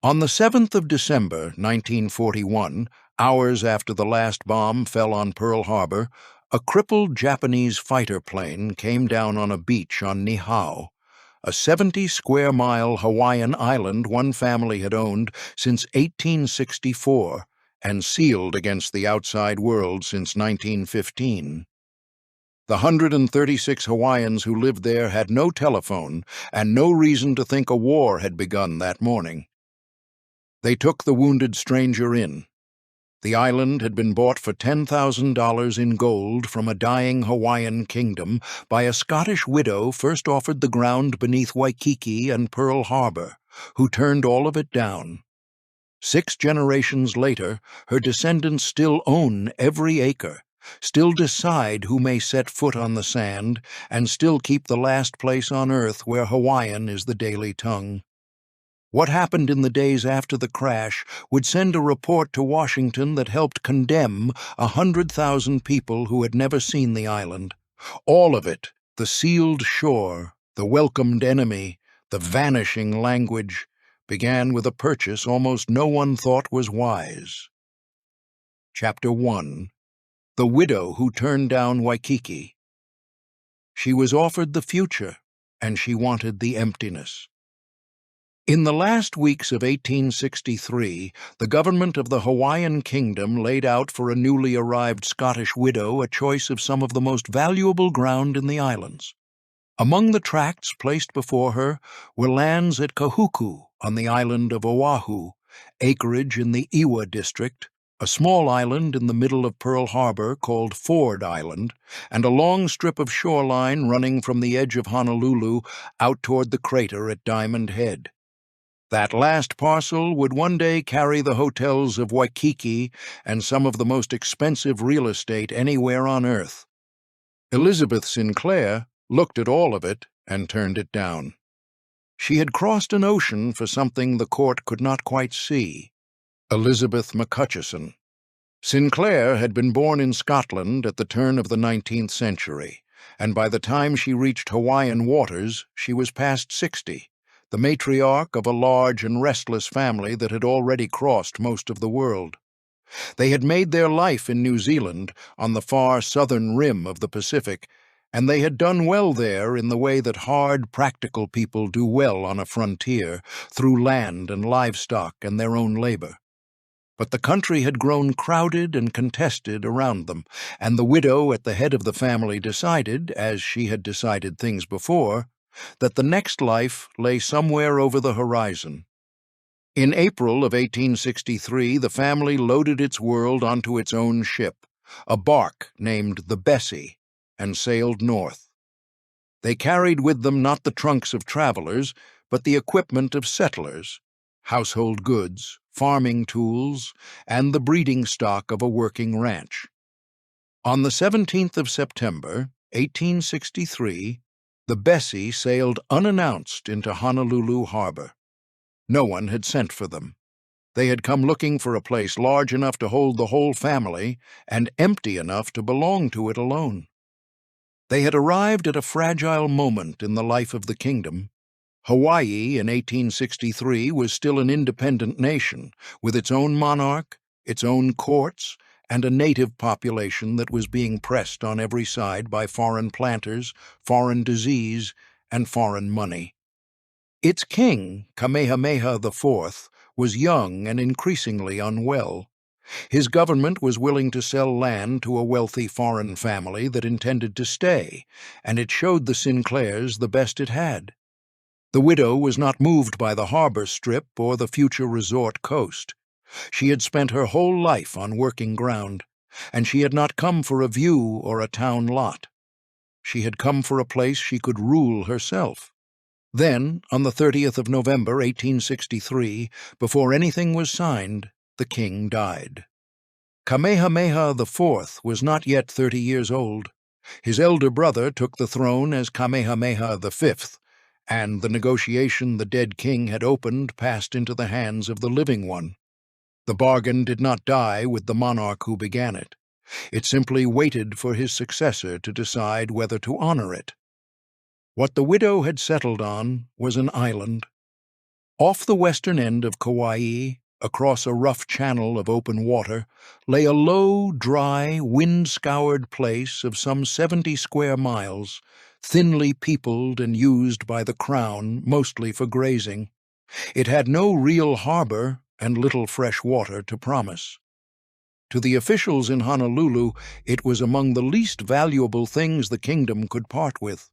On the 7th of December, 1941, hours after the last bomb fell on Pearl Harbor, a crippled Japanese fighter plane came down on a beach on Niihau, a 70-square-mile Hawaiian island one family had owned since 1864 and sealed against the outside world since 1915. The 136 Hawaiians who lived there had no telephone and no reason to think a war had begun that morning. They took the wounded stranger in. The island had been bought for $10,000 in gold from a dying Hawaiian kingdom by a Scottish widow first offered the ground beneath Waikiki and Pearl Harbor, who turned all of it down. 6 generations later, her descendants still own every acre, still decide who may set foot on the sand, and still keep the last place on earth where Hawaiian is the daily tongue. What happened in the days after the crash would send a report to Washington that helped condemn 100,000 people who had never seen the island. All of it, the sealed shore, the welcomed enemy, the vanishing language, began with a purchase almost no one thought was wise. Chapter 1. The Widow Who Turned Down Waikiki. She was offered the future, and she wanted the emptiness. In the last weeks of 1863, the government of the Hawaiian Kingdom laid out for a newly arrived Scottish widow a choice of some of the most valuable ground in the islands. Among the tracts placed before her were lands at Kahuku on the island of Oahu, acreage in the Iwa district, a small island in the middle of Pearl Harbor called Ford Island, and a long strip of shoreline running from the edge of Honolulu out toward the crater at Diamond Head. That last parcel would one day carry the hotels of Waikiki and some of the most expensive real estate anywhere on Earth. Eliza Sinclair looked at all of it and turned it down. She had crossed an ocean for something the court could not quite see. Elizabeth McCutcheon. Sinclair had been born in Scotland at the turn of the 19th century, and by the time she reached Hawaiian waters, she was past 60. The matriarch of a large and restless family that had already crossed most of the world. They had made their life in New Zealand, on the far southern rim of the Pacific, and they had done well there in the way that hard, practical people do well on a frontier, through land and livestock and their own labor. But the country had grown crowded and contested around them, and the widow at the head of the family decided, as she had decided things before, that the next life lay somewhere over the horizon. In April of 1863, the family loaded its world onto its own ship, a bark named the Bessie, and sailed north. They carried with them not the trunks of travelers, but the equipment of settlers, household goods, farming tools, and the breeding stock of a working ranch. On the 17th of September, 1863, the Bessie sailed unannounced into Honolulu Harbor. No one had sent for them. They had come looking for a place large enough to hold the whole family and empty enough to belong to it alone. They had arrived at a fragile moment in the life of the kingdom. Hawaii in 1863 was still an independent nation, with its own monarch, its own courts, and a native population that was being pressed on every side by foreign planters, foreign disease, and foreign money. Its king, Kamehameha IV, was young and increasingly unwell. His government was willing to sell land to a wealthy foreign family that intended to stay, and it showed the Sinclairs the best it had. The widow was not moved by the harbor strip or the future resort coast. She had spent her whole life on working ground, and she had not come for a view or a town lot. She had come for a place she could rule herself. Then, on the 30th of November, 1863, before anything was signed, the king died. Kamehameha IV was not yet 30 years old. His elder brother took the throne as Kamehameha V, and the negotiation the dead king had opened passed into the hands of the living one. The bargain did not die with the monarch who began it. It simply waited for his successor to decide whether to honor it. What the widow had settled on was an island. Off the western end of Kauai, across a rough channel of open water, lay a low, dry, wind-scoured place of some 70 square miles, thinly peopled and used by the Crown mostly for grazing. It had no real harbor and little fresh water to promise. To the officials in Honolulu, it was among the least valuable things the kingdom could part with.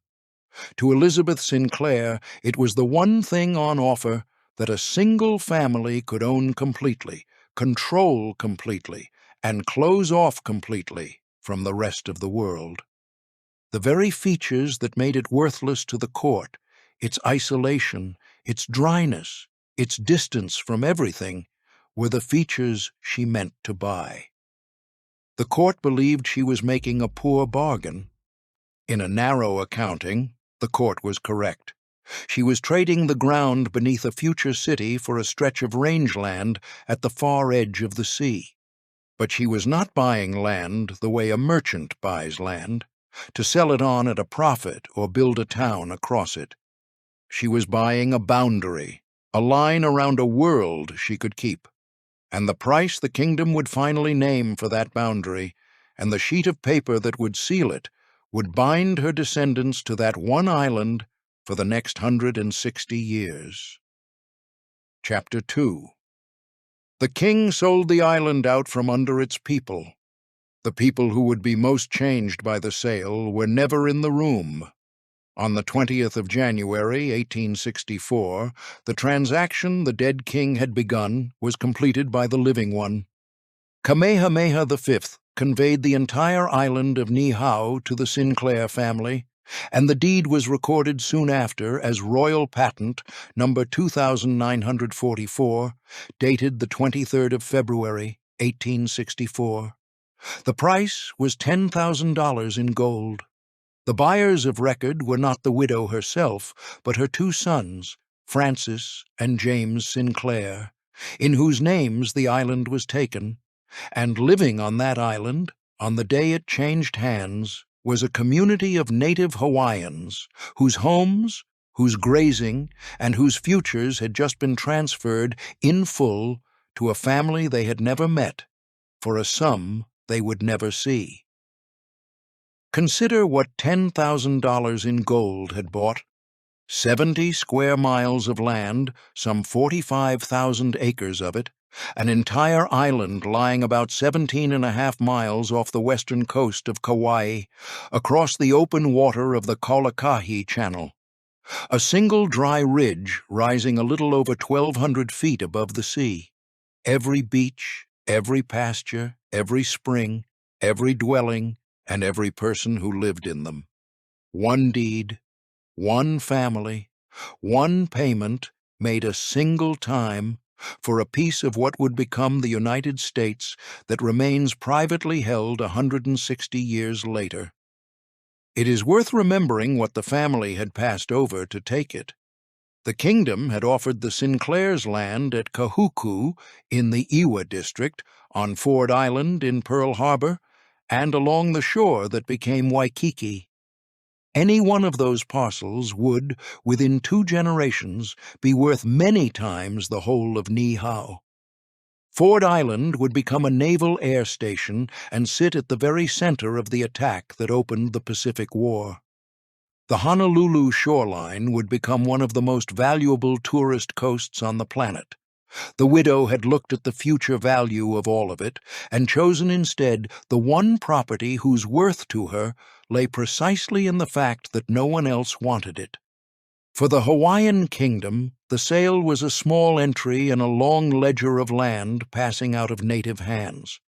To Elizabeth Sinclair, it was the one thing on offer that a single family could own completely, control completely, and close off completely from the rest of the world. The very features that made it worthless to the court, its isolation, its dryness, its distance from everything, were the features she meant to buy. The court believed she was making a poor bargain. In a narrow accounting, the court was correct. She was trading the ground beneath a future city for a stretch of rangeland at the far edge of the sea. But she was not buying land the way a merchant buys land, to sell it on at a profit or build a town across it. She was buying a boundary, a line around a world she could keep, and the price the kingdom would finally name for that boundary, and the sheet of paper that would seal it, would bind her descendants to that one island for the next 160 years. Chapter 2. The king sold the island out from under its people. The people who would be most changed by the sale were never in the room. On the 20th of January, 1864, the transaction the dead king had begun was completed by the living one. Kamehameha V conveyed the entire island of Niihau to the Sinclair family, and the deed was recorded soon after as Royal Patent number 2944, dated the 23rd of February, 1864. The price was $10,000 in gold. The buyers of record were not the widow herself, but her two sons, Francis and James Sinclair, in whose names the island was taken, and living on that island, on the day it changed hands, was a community of native Hawaiians, whose homes, whose grazing, and whose futures had just been transferred in full to a family they had never met, for a sum they would never see. Consider what $10,000 in gold had bought: 70 square miles of land, some 45,000 acres of it, an entire island lying about 17.5 miles off the western coast of Kauai, across the open water of the Kalakahi Channel, a single dry ridge rising a little over 1,200 feet above the sea. Every beach, every pasture, every spring, every dwelling, and every person who lived in them. One deed, one family, one payment made a single time for a piece of what would become the United States that remains privately held 160 years later. It is worth remembering what the family had passed over to take it. The kingdom had offered the Sinclairs land at Kahuku in the Iwa district, on Ford Island in Pearl Harbor, and along the shore that became Waikiki. Any one of those parcels would, within 2 generations, be worth many times the whole of Niihau. Ford Island would become a naval air station and sit at the very center of the attack that opened the Pacific War. The Honolulu shoreline would become one of the most valuable tourist coasts on the planet. The widow had looked at the future value of all of it and chosen instead the one property whose worth to her lay precisely in the fact that no one else wanted it. For the Hawaiian kingdom, the sale was a small entry in a long ledger of land passing out of native hands.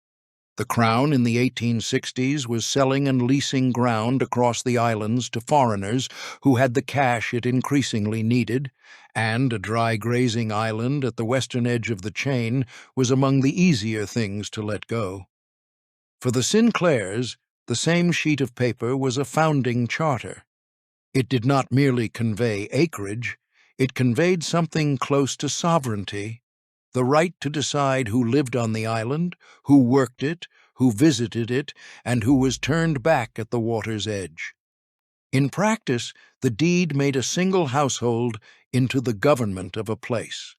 The Crown in the 1860s was selling and leasing ground across the islands to foreigners who had the cash it increasingly needed, and a dry grazing island at the western edge of the chain was among the easier things to let go. For the Sinclairs, the same sheet of paper was a founding charter. It did not merely convey acreage, it conveyed something close to sovereignty: the right to decide who lived on the island, who worked it, who visited it, and who was turned back at the water's edge. In practice, the deed made a single household into the government of a place.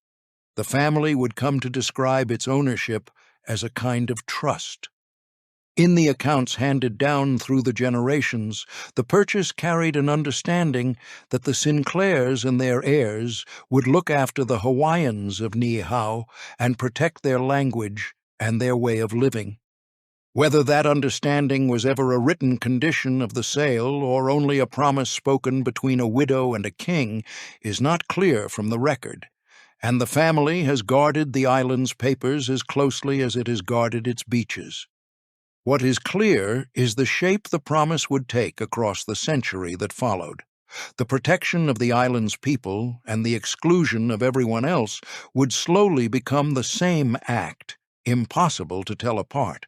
The family would come to describe its ownership as a kind of trust. In the accounts handed down through the generations, the purchase carried an understanding that the Sinclairs and their heirs would look after the Hawaiians of Niihau and protect their language and their way of living. Whether that understanding was ever a written condition of the sale or only a promise spoken between a widow and a king is not clear from the record, and the family has guarded the island's papers as closely as it has guarded its beaches. What is clear is the shape the promise would take across the century that followed. The protection of the island's people and the exclusion of everyone else would slowly become the same act, impossible to tell apart.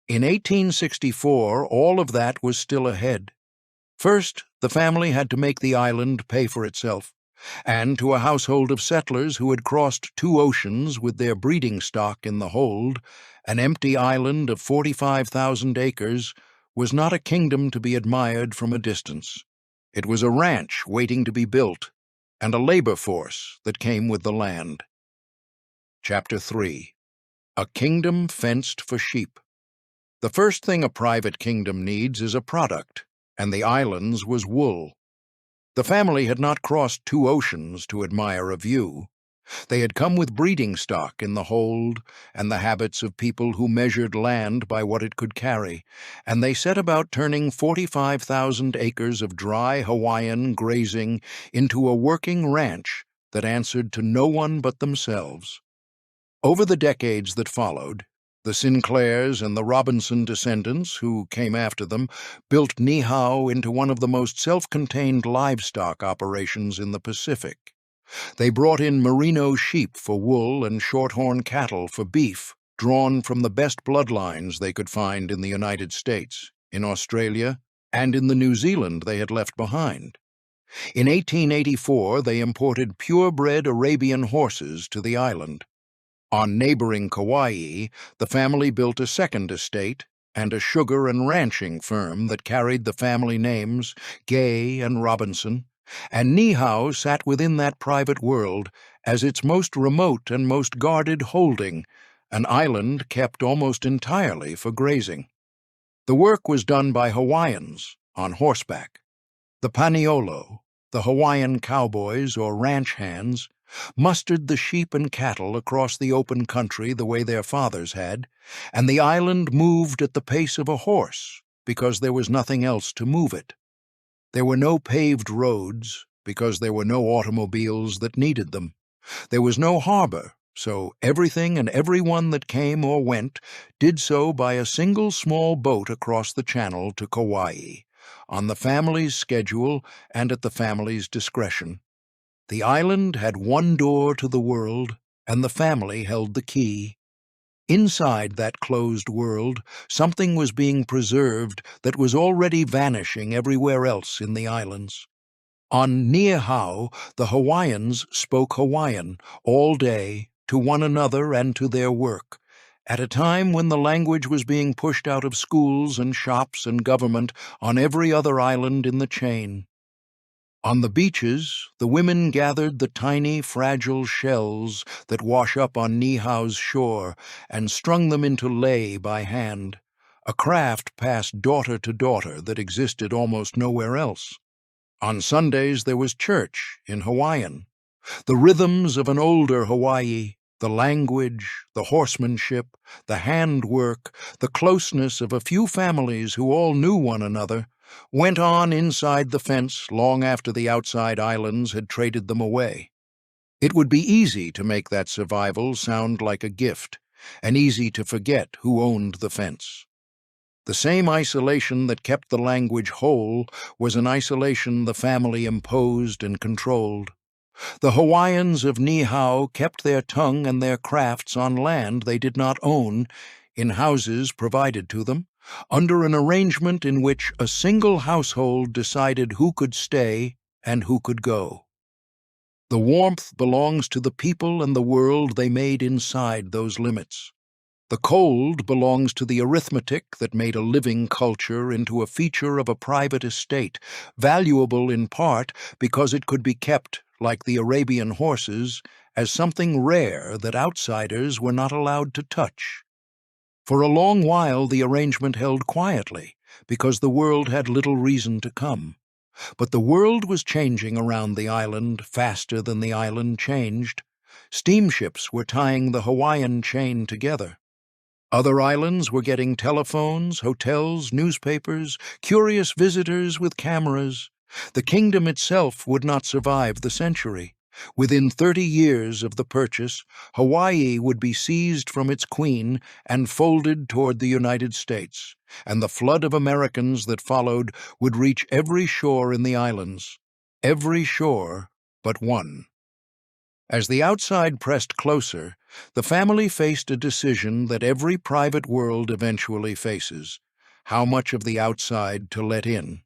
In 1864, all of that was still ahead. First, the family had to make the island pay for itself, and to a household of settlers who had crossed 2 oceans with their breeding stock in the hold, an empty island of 45,000 acres was not a kingdom to be admired from a distance. It was a ranch waiting to be built, and a labor force that came with the land. Chapter 3. A Kingdom Fenced for Sheep. The first thing a private kingdom needs is a product, and the island's was wool. The family had not crossed 2 oceans to admire a view. They had come with breeding stock in the hold and the habits of people who measured land by what it could carry, and they set about turning 45,000 acres of dry Hawaiian grazing into a working ranch that answered to no one but themselves. Over the decades that followed, the Sinclairs and the Robinson descendants, who came after them, built Niihau into one of the most self-contained livestock operations in the Pacific. They brought in merino sheep for wool and shorthorn cattle for beef, drawn from the best bloodlines they could find in the United States, in Australia, and in the New Zealand they had left behind. In 1884, they imported purebred Arabian horses to the island. On neighboring Kauai, the family built a second estate and a sugar and ranching firm that carried the family names Gay and Robinson, and Niihau sat within that private world as its most remote and most guarded holding, an island kept almost entirely for grazing. The work was done by Hawaiians on horseback. The paniolo, the Hawaiian cowboys or ranch hands, mustered the sheep and cattle across the open country the way their fathers had, and the island moved at the pace of a horse because there was nothing else to move it. There were no paved roads because there were no automobiles that needed them. There was no harbor, so everything and everyone that came or went did so by a single small boat across the channel to Kauai, on the family's schedule and at the family's discretion. The island had one door to the world, and the family held the key. Inside that closed world, something was being preserved that was already vanishing everywhere else in the islands. On Niihau, the Hawaiians spoke Hawaiian all day to one another and to their work, at a time when the language was being pushed out of schools and shops and government on every other island in the chain. On the beaches, the women gathered the tiny, fragile shells that wash up on Niihau's shore and strung them into lei by hand, a craft passed daughter to daughter that existed almost nowhere else. On Sundays there was church in Hawaiian. The rhythms of an older Hawaii, the language, the horsemanship, the handwork, the closeness of a few families who all knew one another, went on inside the fence long after the outside islands had traded them away. It would be easy to make that survival sound like a gift, and easy to forget who owned the fence. The same isolation that kept the language whole was an isolation the family imposed and controlled. The Hawaiians of Niihau kept their tongue and their crafts on land they did not own, in houses provided to them, under an arrangement in which a single household decided who could stay and who could go. The warmth belongs to the people and the world they made inside those limits. The cold belongs to the arithmetic that made a living culture into a feature of a private estate, valuable in part because it could be kept, like the Arabian horses, as something rare that outsiders were not allowed to touch. For a long while the arrangement held quietly, because the world had little reason to come. But the world was changing around the island faster than the island changed. Steamships were tying the Hawaiian chain together. Other islands were getting telephones, hotels, newspapers, curious visitors with cameras. The kingdom itself would not survive the century. Within 30 years of the purchase, Hawaii would be seized from its queen and folded toward the United States, and the flood of Americans that followed would reach every shore in the islands. Every shore but one. As the outside pressed closer, the family faced a decision that every private world eventually faces: how much of the outside to let in.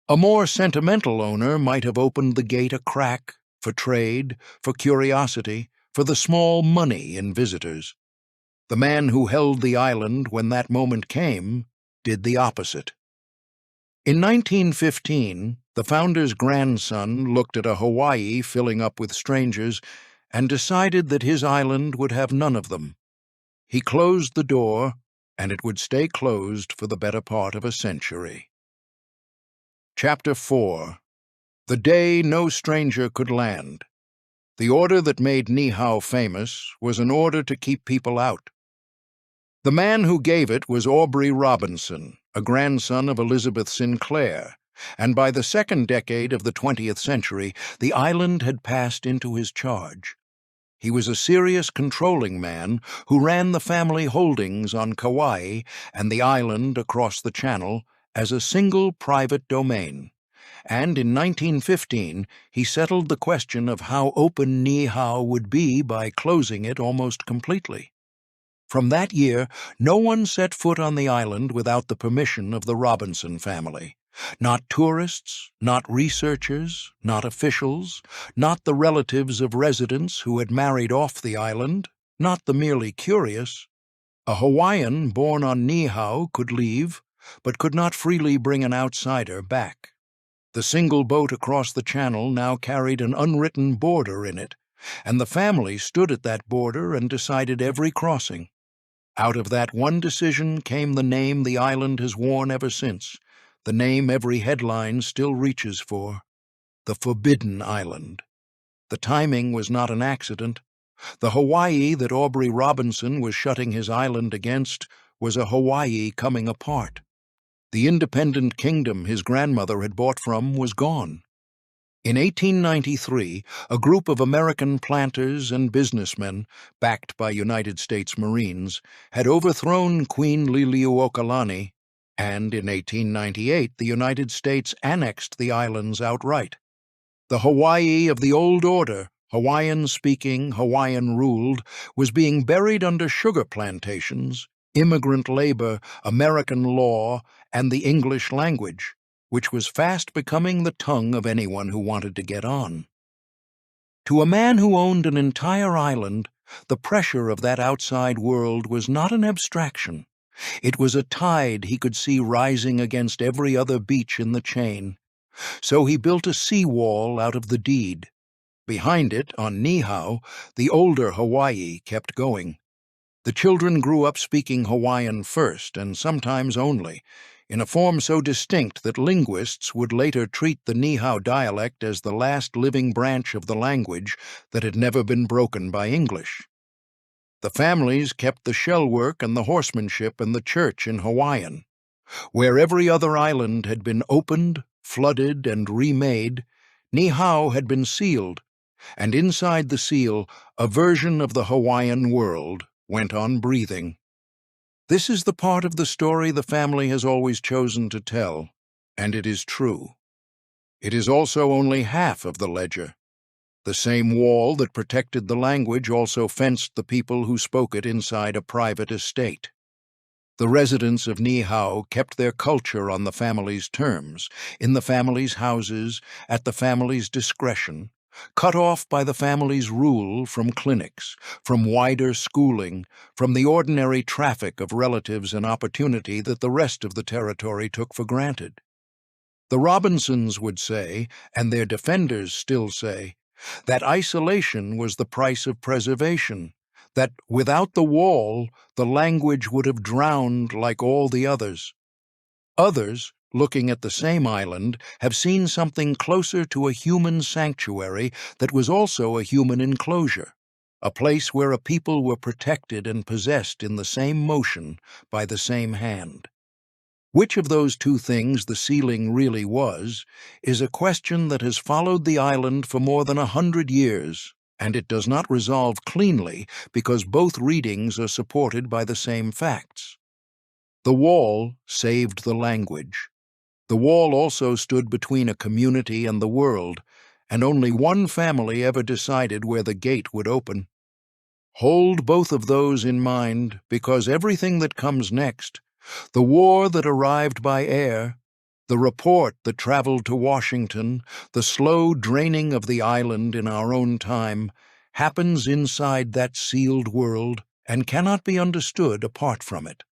A more sentimental owner might have opened the gate a crack, for trade, for curiosity, for the small money in visitors. The man who held the island when that moment came did the opposite. In 1915, the founder's grandson looked at a Hawaii filling up with strangers and decided that his island would have none of them. He closed the door, and it would stay closed for the better part of a century. Chapter 4. The Day No Stranger Could Land. The order that made Niihau famous was an order to keep people out. The man who gave it was Aubrey Robinson, a grandson of Eliza Sinclair, and by the second decade of the 20th century, the island had passed into his charge. He was a serious, controlling man who ran the family holdings on Kauai and the island across the channel as a single private domain. And in 1915, he settled the question of how open Niihau would be by closing it almost completely. From that year, no one set foot on the island without the permission of the Robinson family. Not tourists, not researchers, not officials, not the relatives of residents who had married off the island, not the merely curious. A Hawaiian born on Niihau could leave, but could not freely bring an outsider back. The single boat across the channel now carried an unwritten border in it, and the family stood at that border and decided every crossing. Out of that one decision came the name the island has worn ever since, the name every headline still reaches for: the Forbidden Island. The timing was not an accident. The Hawaii that Aubrey Robinson was shutting his island against was a Hawaii coming apart. The independent kingdom his grandmother had bought from was gone. In 1893, a group of American planters and businessmen, backed by United States Marines, had overthrown Queen Liliuokalani, and in 1898 the United States annexed the islands outright. The Hawaii of the old order, Hawaiian-speaking, Hawaiian-ruled, was being buried under sugar plantations, immigrant labor, American law, and the English language, which was fast becoming the tongue of anyone who wanted to get on. To a man who owned an entire island, the pressure of that outside world was not an abstraction. It was a tide he could see rising against every other beach in the chain. So he built a seawall out of the deed. Behind it, on Niihau, the older Hawaii kept going. The children grew up speaking Hawaiian first, and sometimes only, in a form so distinct that linguists would later treat the Niihau dialect as the last living branch of the language that had never been broken by English. The families kept the shell work and the horsemanship and the church in Hawaiian. Where every other island had been opened, flooded, and remade, Niihau had been sealed, and inside the seal, a version of the Hawaiian world went on breathing. This is the part of the story the family has always chosen to tell, and it is true. It is also only half of the ledger. The same wall that protected the language also fenced the people who spoke it inside a private estate. The residents of Niihau kept their culture on the family's terms, in the family's houses, at the family's discretion, cut off by the family's rule from clinics, from wider schooling, from the ordinary traffic of relatives and opportunity that the rest of the territory took for granted. The Robinsons would say, and their defenders still say, that isolation was the price of preservation, that without the wall, the language would have drowned like all the others. Others, looking at the same island, have seen something closer to a human sanctuary that was also a human enclosure, a place where a people were protected and possessed in the same motion by the same hand. Which of those two things the ceiling really was is a question that has followed the island for more than 100 years, and it does not resolve cleanly because both readings are supported by the same facts. The wall saved the language. The wall also stood between a community and the world, and only one family ever decided where the gate would open. Hold both of those in mind, because everything that comes next, the war that arrived by air, the report that traveled to Washington, the slow draining of the island in our own time, happens inside that sealed world and cannot be understood apart from it.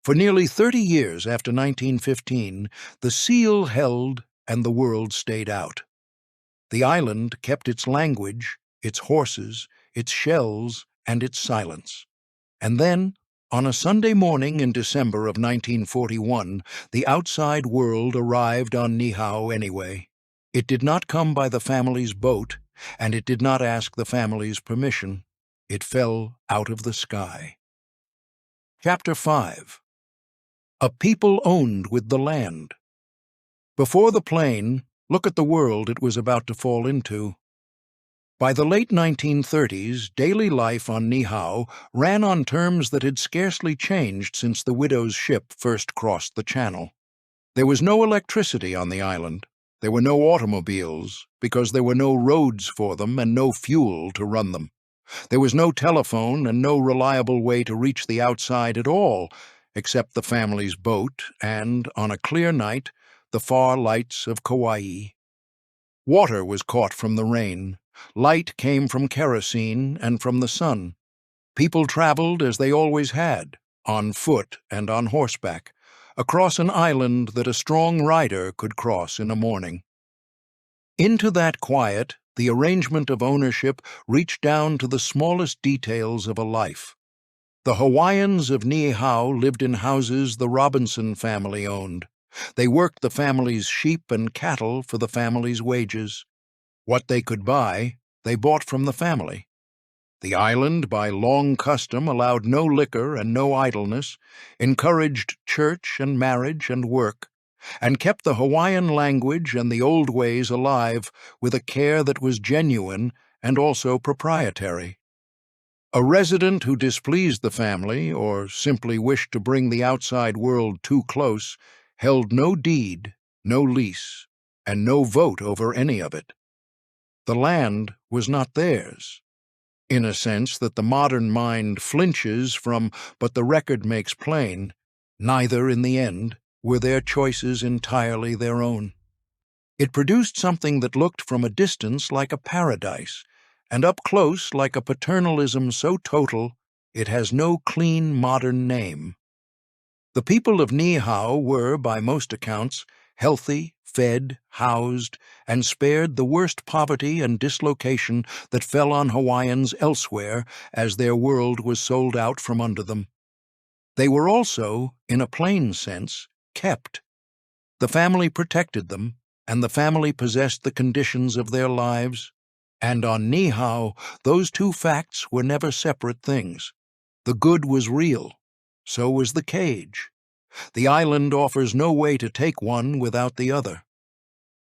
For nearly 30 years after 1915, the seal held and the world stayed out. The island kept its language, its horses, its shells, and its silence. And then, on a Sunday morning in December of 1941, the outside world arrived on Niihau anyway. It did not come by the family's boat, and it did not ask the family's permission. It fell out of the sky. Chapter 5. A people owned with the land. Before the plane, look at the world it was about to fall into. By the late 1930s, daily life on Niihau ran on terms that had scarcely changed since the widow's ship first crossed the channel. There was no electricity on the island. There were no automobiles, because there were no roads for them and no fuel to run them. There was no telephone and no reliable way to reach the outside at all, except the family's boat and, on a clear night, the far lights of Kauai. Water was caught from the rain. Light came from kerosene and from the sun. People traveled as they always had, on foot and on horseback, across an island that a strong rider could cross in a morning. Into that quiet, the arrangement of ownership reached down to the smallest details of a life. The Hawaiians of Niihau lived in houses the Robinson family owned. They worked the family's sheep and cattle for the family's wages. What they could buy, they bought from the family. The island, by long custom, allowed no liquor and no idleness, encouraged church and marriage and work, and kept the Hawaiian language and the old ways alive with a care that was genuine and also proprietary. A resident who displeased the family, or simply wished to bring the outside world too close, held no deed, no lease, and no vote over any of it. The land was not theirs, in a sense that the modern mind flinches from, but the record makes plain, neither, in the end, were their choices entirely their own. It produced something that looked from a distance like a paradise, and up close like a paternalism so total it has no clean modern name. The people of Niihau were, by most accounts, healthy, fed, housed, and spared the worst poverty and dislocation that fell on Hawaiians elsewhere as their world was sold out from under them. They were also, in a plain sense, kept. The family protected them, and the family possessed the conditions of their lives. And on Niihau, those two facts were never separate things. The good was real. So was the cage. The island offers no way to take one without the other.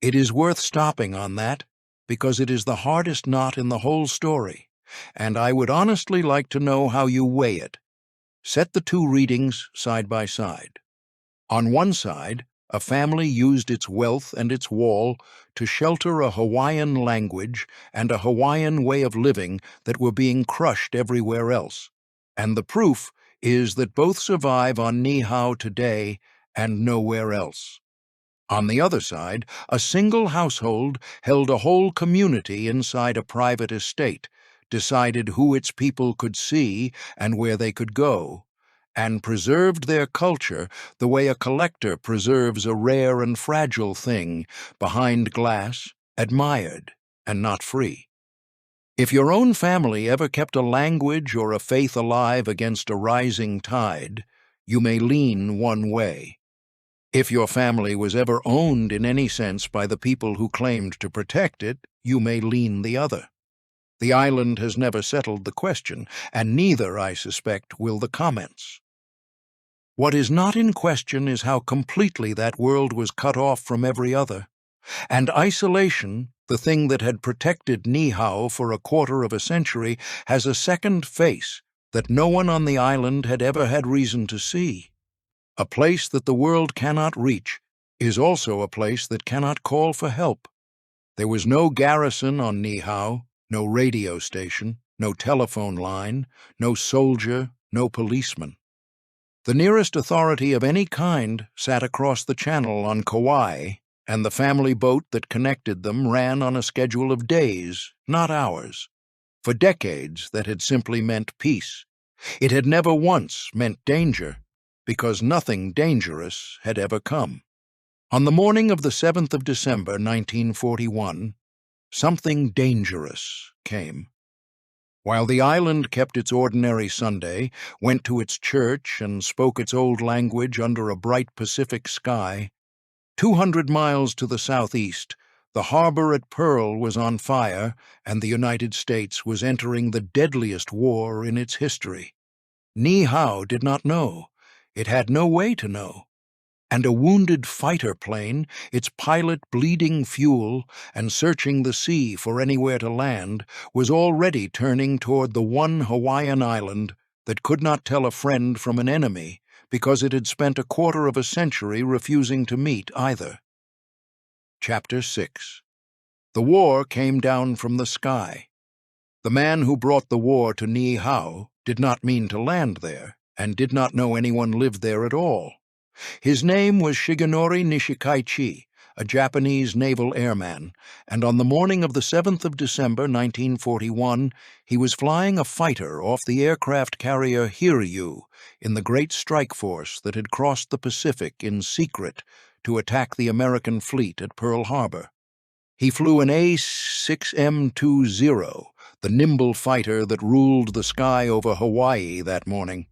It is worth stopping on that, because it is the hardest knot in the whole story, and I would honestly like to know how you weigh it. Set the two readings side by side. On one side, a family used its wealth and its wall to shelter a Hawaiian language and a Hawaiian way of living that were being crushed everywhere else, and the proof is that both survive on Niihau today and nowhere else. On the other side, a single household held a whole community inside a private estate, decided who its people could see and where they could go, and preserved their culture the way a collector preserves a rare and fragile thing behind glass, admired and not free. If your own family ever kept a language or a faith alive against a rising tide, you may lean one way. If your family was ever owned in any sense by the people who claimed to protect it, you may lean the other. The island has never settled the question, and neither, I suspect, will the comments. What is not in question is how completely that world was cut off from every other, and isolation, the thing that had protected Niihau for a quarter of a century, has a second face that no one on the island had ever had reason to see. A place that the world cannot reach is also a place that cannot call for help. There was no garrison on Niihau, no radio station, no telephone line, no soldier, no policeman. The nearest authority of any kind sat across the channel on Kauai, and the family boat that connected them ran on a schedule of days, not hours. For decades, that had simply meant peace. It had never once meant danger, because nothing dangerous had ever come. On the morning of the 7th of December, 1941, something dangerous came. While the island kept its ordinary Sunday, went to its church, and spoke its old language under a bright Pacific sky, 200 miles to the southeast, the harbor at Pearl was on fire, and the United States was entering the deadliest war in its history. Niihau did not know. It had no way to know. And a wounded fighter plane, its pilot bleeding fuel and searching the sea for anywhere to land, was already turning toward the one Hawaiian island that could not tell a friend from an enemy because it had spent a quarter of a century refusing to meet either. Chapter 6. The war came down from the sky. The man who brought the war to Niihau did not mean to land there, and did not know anyone lived there at all. His name was Shigenori Nishikaichi, a Japanese naval airman, and on the morning of the 7th of December, 1941, he was flying a fighter off the aircraft carrier Hiryu in the great strike force that had crossed the Pacific in secret to attack the American fleet at Pearl Harbor. He flew an A-6M20, the nimble fighter that ruled the sky over Hawaii that morning.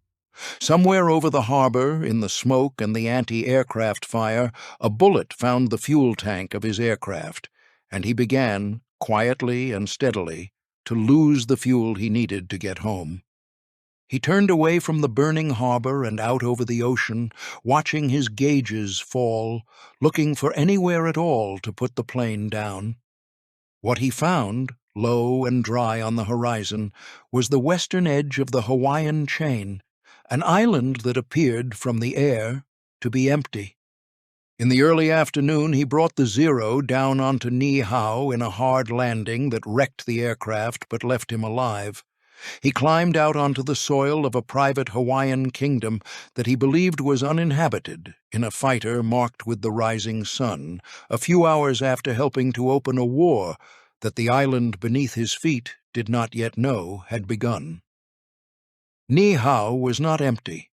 Somewhere over the harbor, in the smoke and the anti-aircraft fire, a bullet found the fuel tank of his aircraft, and he began, quietly and steadily, to lose the fuel he needed to get home. He turned away from the burning harbor and out over the ocean, watching his gauges fall, looking for anywhere at all to put the plane down. What he found, low and dry on the horizon, was the western edge of the Hawaiian chain, an island that appeared from the air to be empty. In the early afternoon, he brought the Zero down onto Niihau in a hard landing that wrecked the aircraft but left him alive. He climbed out onto the soil of a private Hawaiian kingdom that he believed was uninhabited in a fighter marked with the rising sun, a few hours after helping to open a war that the island beneath his feet did not yet know had begun. Niihau was not empty.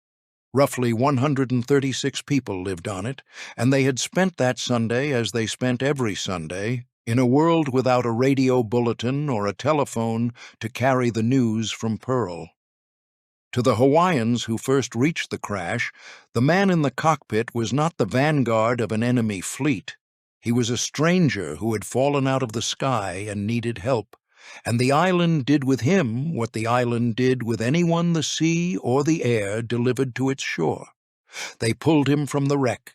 Roughly 136 people lived on it, and they had spent that Sunday as they spent every Sunday, in a world without a radio bulletin or a telephone to carry the news from Pearl. To the Hawaiians who first reached the crash, the man in the cockpit was not the vanguard of an enemy fleet. He was a stranger who had fallen out of the sky and needed help, and the island did with him what the island did with anyone the sea or the air delivered to its shore. They pulled him from the wreck.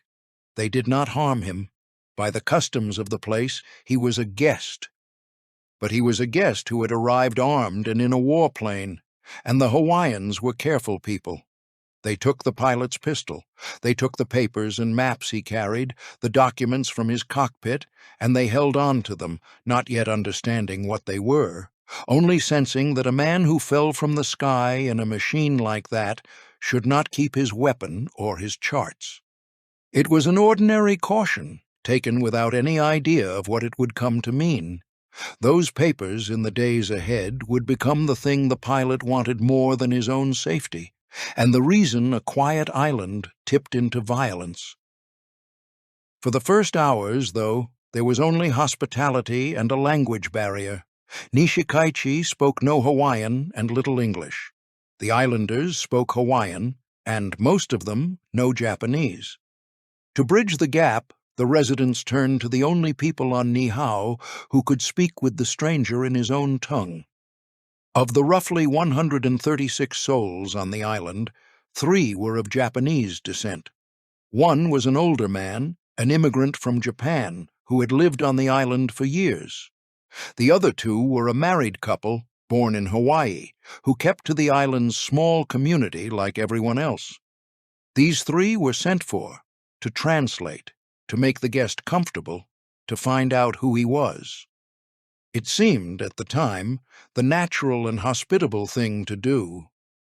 They did not harm him. By the customs of the place, he was a guest. But he was a guest who had arrived armed and in a warplane, and the Hawaiians were careful people. They took the pilot's pistol. They took the papers and maps he carried, the documents from his cockpit, and they held on to them, not yet understanding what they were, only sensing that a man who fell from the sky in a machine like that should not keep his weapon or his charts. It was an ordinary caution, taken without any idea of what it would come to mean. Those papers in the days ahead would become the thing the pilot wanted more than his own safety, and the reason a quiet island tipped into violence. For the first hours, though, there was only hospitality and a language barrier. Nishikaichi spoke no Hawaiian and little English. The islanders spoke Hawaiian, and most of them no Japanese. To bridge the gap, the residents turned to the only people on Niihau who could speak with the stranger in his own tongue. Of the roughly 136 souls on the island, 3 were of Japanese descent. One was an older man, an immigrant from Japan, who had lived on the island for years. The other 2 were a married couple, born in Hawaii, who kept to the island's small community like everyone else. These 3 were sent for, to translate, to make the guest comfortable, to find out who he was. It seemed, at the time, the natural and hospitable thing to do.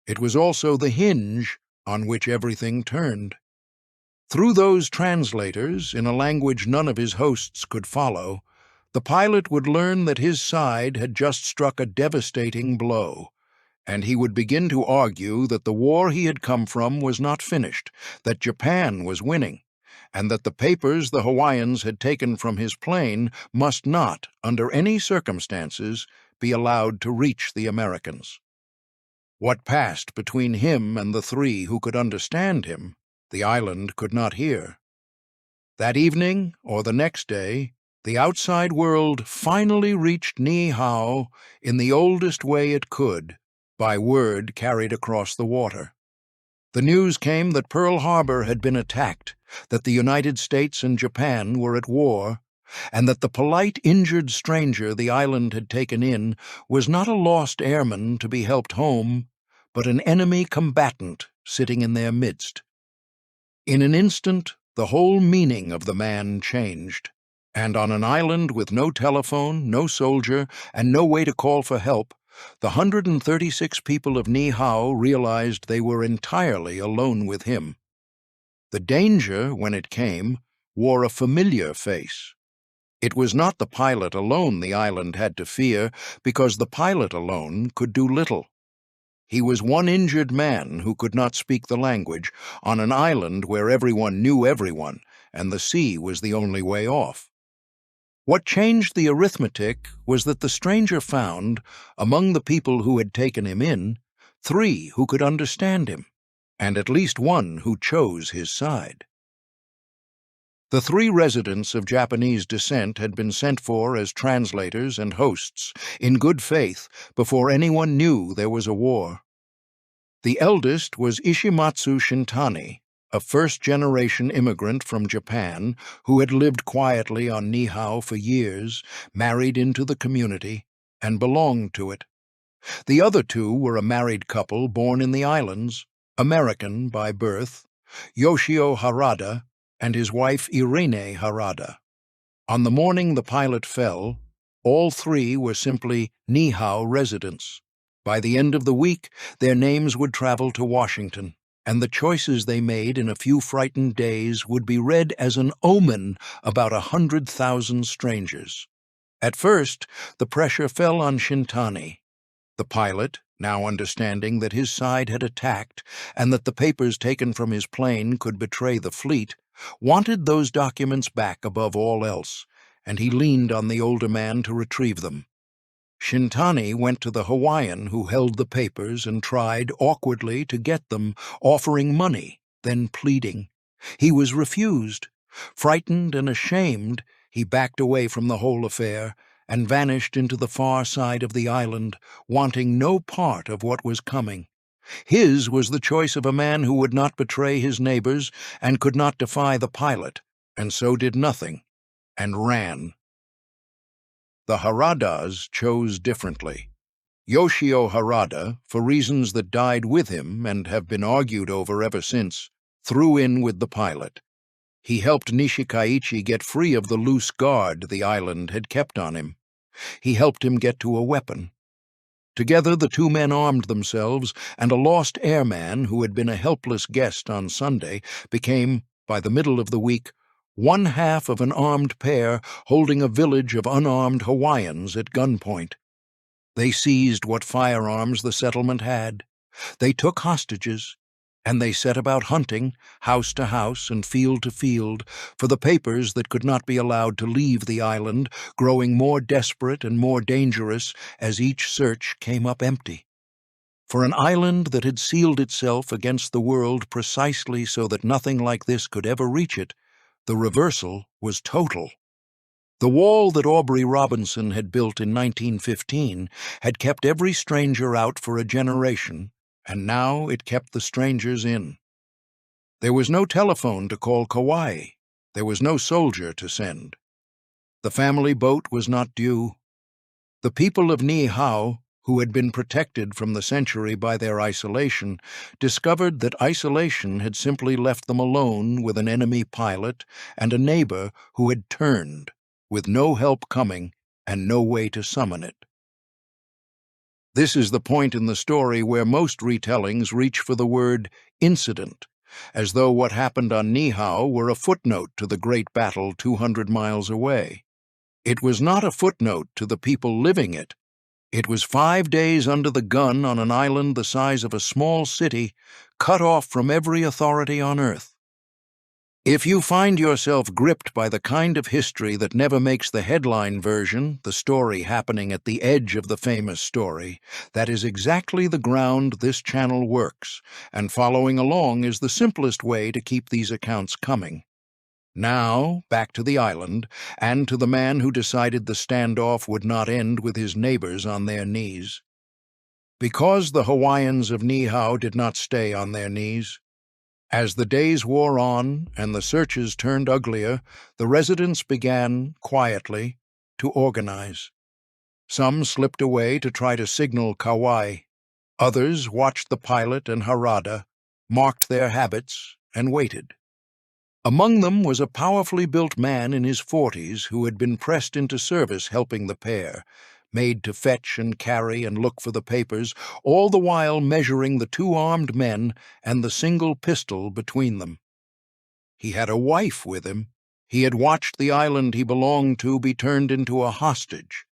It was also the hinge on which everything turned. Through those translators, in a language none of his hosts could follow, the pilot would learn that his side had just struck a devastating blow, and he would begin to argue that the war he had come from was not finished, that Japan was winning, and that the papers the Hawaiians had taken from his plane must not, under any circumstances, be allowed to reach the Americans. What passed between him and the 3 who could understand him, the island could not hear. That evening, or the next day, the outside world finally reached Niihau in the oldest way it could, by word carried across the water. The news came that Pearl Harbor had been attacked, that the United States and Japan were at war, and that the polite injured stranger the island had taken in was not a lost airman to be helped home, but an enemy combatant sitting in their midst. In an instant, the whole meaning of the man changed, and on an island with no telephone, no soldier, and no way to call for help, the 136 people of Niihau realized they were entirely alone with him. The danger, when it came, wore a familiar face. It was not the pilot alone the island had to fear, because the pilot alone could do little. He was one injured man who could not speak the language, on an island where everyone knew everyone, and the sea was the only way off. What changed the arithmetic was that the stranger found, among the people who had taken him in, 3 who could understand him, and at least 1 who chose his side. The 3 residents of Japanese descent had been sent for as translators and hosts, in good faith, before anyone knew there was a war. The eldest was Ishimatsu Shintani, a first-generation immigrant from Japan who had lived quietly on Niihau for years, married into the community, and belonged to it. The other 2 were a married couple born in the islands, American by birth, Yoshio Harada and his wife Irene Harada. On the morning the pilot fell, all 3 were simply Niihau residents. By the end of the week, their names would travel to Washington, and the choices they made in a few frightened days would be read as an omen about 100,000 strangers. At first, the pressure fell on Shintani. The pilot, now understanding that his side had attacked and that the papers taken from his plane could betray the fleet, wanted those documents back above all else, and he leaned on the older man to retrieve them. Shintani went to the Hawaiian who held the papers and tried, awkwardly, to get them, offering money, then pleading. He was refused. Frightened and ashamed, he backed away from the whole affair and vanished into the far side of the island, wanting no part of what was coming. His was the choice of a man who would not betray his neighbors and could not defy the pilot, and so did nothing, and ran. The Haradas chose differently. Yoshio Harada, for reasons that died with him and have been argued over ever since, threw in with the pilot. He helped Nishikaichi get free of the loose guard the island had kept on him. He helped him get to a weapon. Together the 2 men armed themselves, and a lost airman who had been a helpless guest on Sunday became, by the middle of the week, one half of an armed pair holding a village of unarmed Hawaiians at gunpoint. They seized what firearms the settlement had. They took hostages, and they set about hunting, house to house and field to field, for the papers that could not be allowed to leave the island, growing more desperate and more dangerous as each search came up empty. For an island that had sealed itself against the world precisely so that nothing like this could ever reach it, the reversal was total. The wall that Aubrey Robinson had built in 1915 had kept every stranger out for a generation, and now it kept the strangers in. There was no telephone to call Kauai. There was no soldier to send. The family boat was not due. The people of Niihau, who had been protected from the century by their isolation, discovered that isolation had simply left them alone with an enemy pilot and a neighbor who had turned, with no help coming and no way to summon it. This is the point in the story where most retellings reach for the word incident, as though what happened on Niihau were a footnote to the great battle 200 miles away. It was not a footnote to the people living it. It was 5 days under the gun on an island the size of a small city, cut off from every authority on earth. If you find yourself gripped by the kind of history that never makes the headline version, the story happening at the edge of the famous story, that is exactly the ground this channel works, and following along is the simplest way to keep these accounts coming. Now, back to the island, and to the man who decided the standoff would not end with his neighbors on their knees. Because the Hawaiians of Niihau did not stay on their knees. As the days wore on and the searches turned uglier, the residents began, quietly, to organize. Some slipped away to try to signal Kauai. Others watched the pilot and Harada, marked their habits, and waited. Among them was a powerfully built man in his 40s who had been pressed into service helping the pair, made to fetch and carry and look for the papers, all the while measuring the 2 armed men and the single pistol between them. He had a wife with him. He had watched the island he belonged to be turned into a hostage,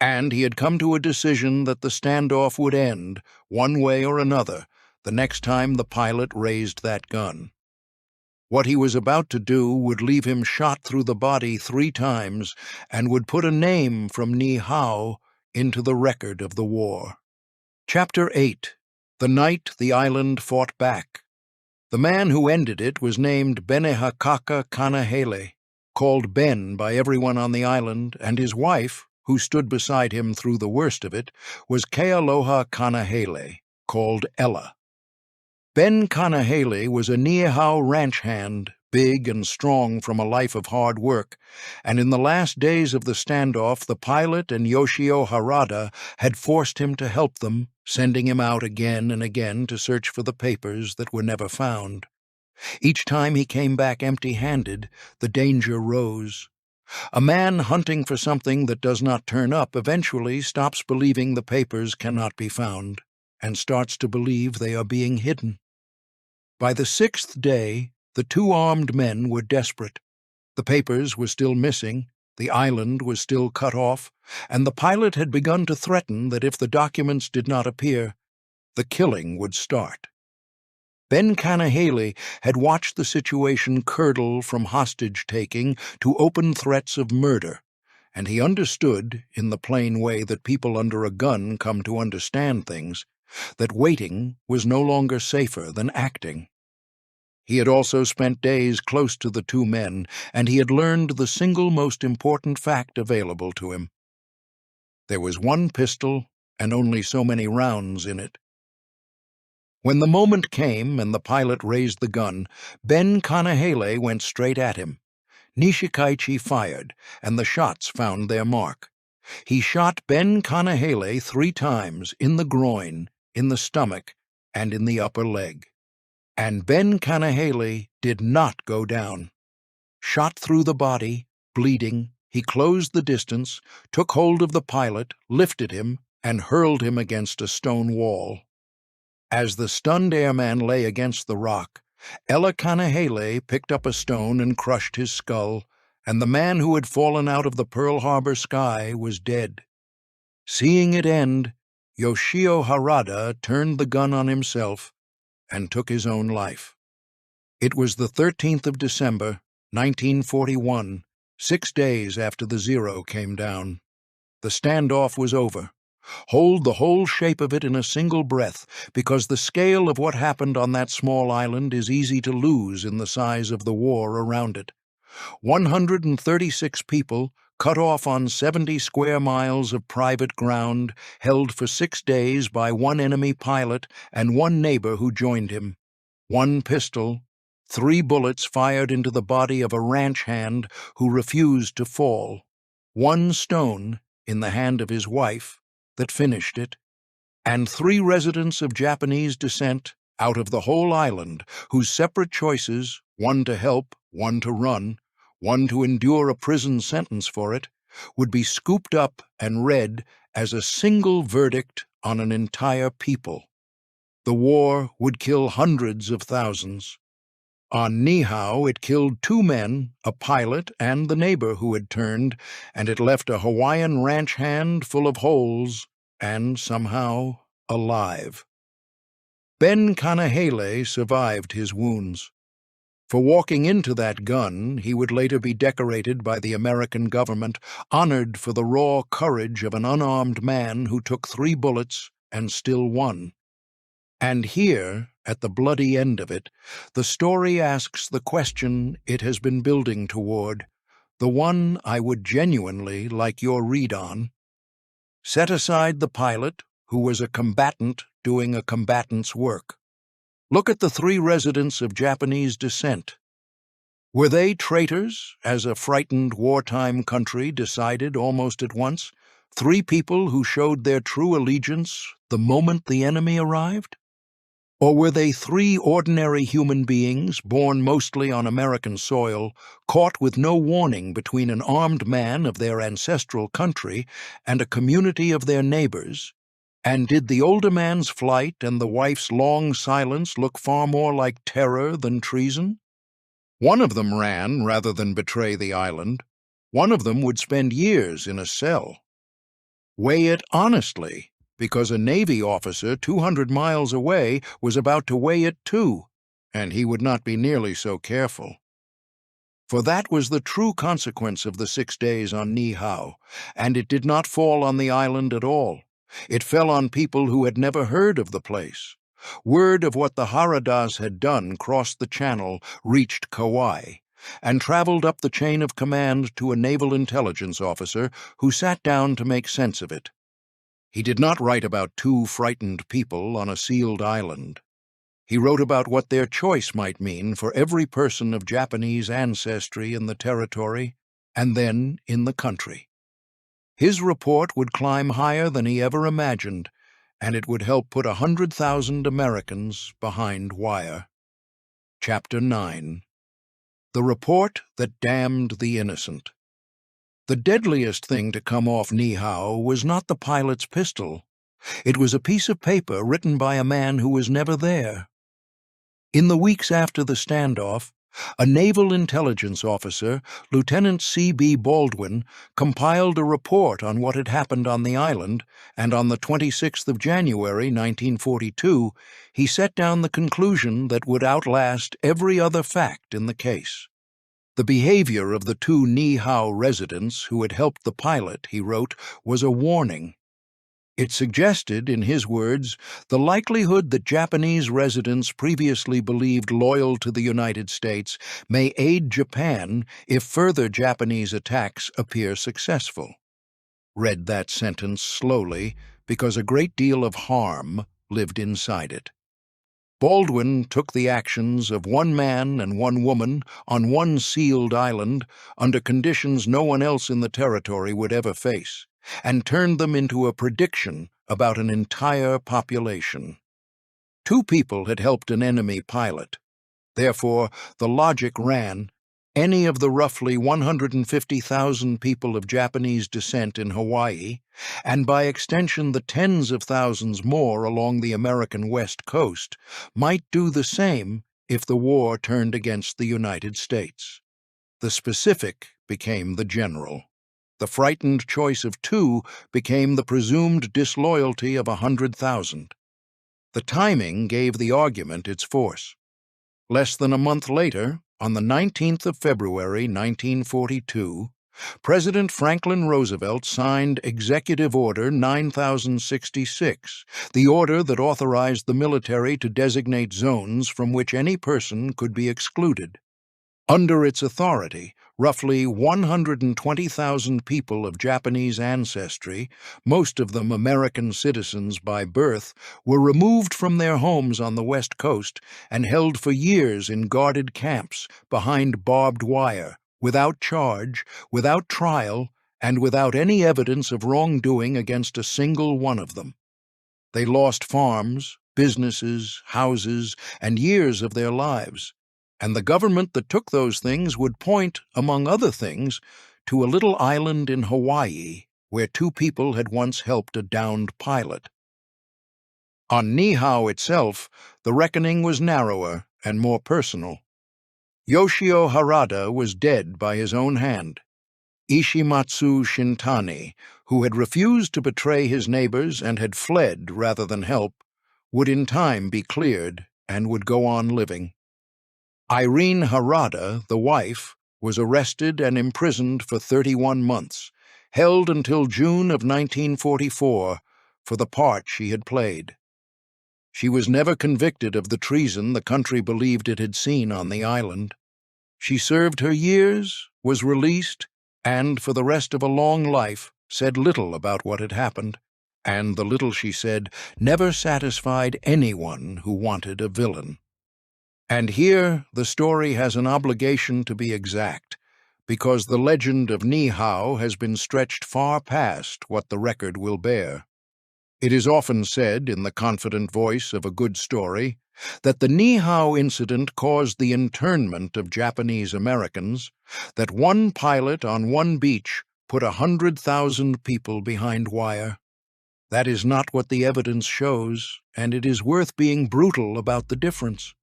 and he had come to a decision that the standoff would end, one way or another, the next time the pilot raised that gun. What he was about to do would leave him shot through the body 3 times and would put a name from Niihau into the record of the war. Chapter 8. The Night the Island Fought Back. The man who ended it was named Benehakaka Kanahele, called Ben by everyone on the island, and his wife, who stood beside him through the worst of it, was Kealoha Kanahele, called Ella. Ben Kanahele was a Niihau ranch hand, big and strong from a life of hard work, and in the last days of the standoff the pilot and Yoshio Harada had forced him to help them, sending him out again and again to search for the papers that were never found. Each time he came back empty-handed, the danger rose. A man hunting for something that does not turn up eventually stops believing the papers cannot be found, and starts to believe they are being hidden. By the 6th day, the 2 armed men were desperate. The papers were still missing, the island was still cut off, and the pilot had begun to threaten that if the documents did not appear, the killing would start. Ben Kanahele had watched the situation curdle from hostage-taking to open threats of murder, and he understood, in the plain way that people under a gun come to understand things, that waiting was no longer safer than acting. He had also spent days close to the 2 men, and he had learned the single most important fact available to him. There was 1 pistol and only so many rounds in it. When the moment came and the pilot raised the gun, Ben Kanahele went straight at him. Nishikaichi fired, and the shots found their mark. He shot Ben Kanahele 3 times, in the groin, in the stomach, and in the upper leg. And Ben Kanahele did not go down. Shot through the body, bleeding, he closed the distance, took hold of the pilot, lifted him, and hurled him against a stone wall. As the stunned airman lay against the rock, Elekanahele picked up a stone and crushed his skull, and the man who had fallen out of the Pearl Harbor sky was dead. Seeing it end, Yoshio Harada turned the gun on himself and took his own life. It was the 13th of December, 1941, 6 days after the Zero came down. The standoff was over. Hold the whole shape of it in a single breath, because the scale of what happened on that small island is easy to lose in the size of the war around it. 136 people, cut off on 70 square miles of private ground, held for 6 days by one enemy pilot and one neighbor who joined him. One pistol, 3 bullets fired into the body of a ranch hand who refused to fall. One stone, in the hand of his wife, that finished it, and 3 residents of Japanese descent out of the whole island whose separate choices, one to help, one to run, one to endure a prison sentence for it, would be scooped up and read as a single verdict on an entire people. The war would kill hundreds of thousands. On Niihau, it killed 2 men, a pilot and the neighbor who had turned, and it left a Hawaiian ranch hand full of holes and, somehow, alive. Ben Kanahele survived his wounds. For walking into that gun, he would later be decorated by the American government, honored for the raw courage of an unarmed man who took 3 bullets and still won. And here, at the bloody end of it, the story asks the question it has been building toward, the one I would genuinely like your read on. Set aside the pilot, who was a combatant doing a combatant's work. Look at the 3 residents of Japanese descent. Were they traitors, as a frightened wartime country decided almost at once? 3 people who showed their true allegiance the moment the enemy arrived? Or were they 3 ordinary human beings, born mostly on American soil, caught with no warning between an armed man of their ancestral country and a community of their neighbors? And did the older man's flight and the wife's long silence look far more like terror than treason? One of them ran rather than betray the island. One of them would spend years in a cell. Weigh it honestly, because a Navy officer 200 miles away was about to weigh it too, and he would not be nearly so careful. For that was the true consequence of the 6 days on Niihau, and it did not fall on the island at all. It fell on people who had never heard of the place. Word of what the Haradas had done crossed the channel, reached Kauai, and traveled up the chain of command to a naval intelligence officer who sat down to make sense of it. He did not write about 2 frightened people on a sealed island. He wrote about what their choice might mean for every person of Japanese ancestry in the territory, and then in the country. His report would climb higher than he ever imagined, and it would help put 100,000 Americans behind wire. Chapter 9. The Report That Damned the Innocent. The deadliest thing to come off Niihau was not the pilot's pistol. It was a piece of paper written by a man who was never there. In the weeks after the standoff, a naval intelligence officer, Lieutenant C.B. Baldwin, compiled a report on what had happened on the island, and on the 26th of January, 1942, he set down the conclusion that would outlast every other fact in the case. The behavior of the 2 Niihau residents who had helped the pilot, he wrote, was a warning. It suggested, in his words, the likelihood that Japanese residents previously believed loyal to the United States may aid Japan if further Japanese attacks appear successful. Read that sentence slowly, because a great deal of harm lived inside it. Baldwin took the actions of 1 man and 1 woman on 1 sealed island under conditions no one else in the territory would ever face, and turned them into a prediction about an entire population. 2 people had helped an enemy pilot. Therefore, the logic ran, any of the roughly 150,000 people of Japanese descent in Hawaii, and by extension the tens of thousands more along the American West Coast, might do the same if the war turned against the United States. The specific became the general. The frightened choice of 2 became the presumed disloyalty of 100,000. The timing gave the argument its force. Less than a month later, on the 19th of February, 1942, President Franklin Roosevelt signed Executive Order 9066, the order that authorized the military to designate zones from which any person could be excluded. Under its authority, roughly 120,000 people of Japanese ancestry, most of them American citizens by birth, were removed from their homes on the West Coast and held for years in guarded camps behind barbed wire, without charge, without trial, and without any evidence of wrongdoing against a single one of them. They lost farms, businesses, houses, and years of their lives. And the government that took those things would point, among other things, to a little island in Hawaii where 2 people had once helped a downed pilot. On Niihau itself, the reckoning was narrower and more personal. Yoshio Harada was dead by his own hand. Ishimatsu Shintani, who had refused to betray his neighbors and had fled rather than help, would in time be cleared and would go on living. Irene Harada, the wife, was arrested and imprisoned for 31 months, held until June of 1944 for the part she had played. She was never convicted of the treason the country believed it had seen on the island. She served her years, was released, and for the rest of a long life said little about what had happened, and the little she said never satisfied anyone who wanted a villain. And here the story has an obligation to be exact, because the legend of Niihau has been stretched far past what the record will bear. It is often said, in the confident voice of a good story, that the Niihau incident caused the internment of Japanese Americans, that one pilot on one beach put 100,000 people behind wire. That is not what the evidence shows, and it is worth being brutal about the difference.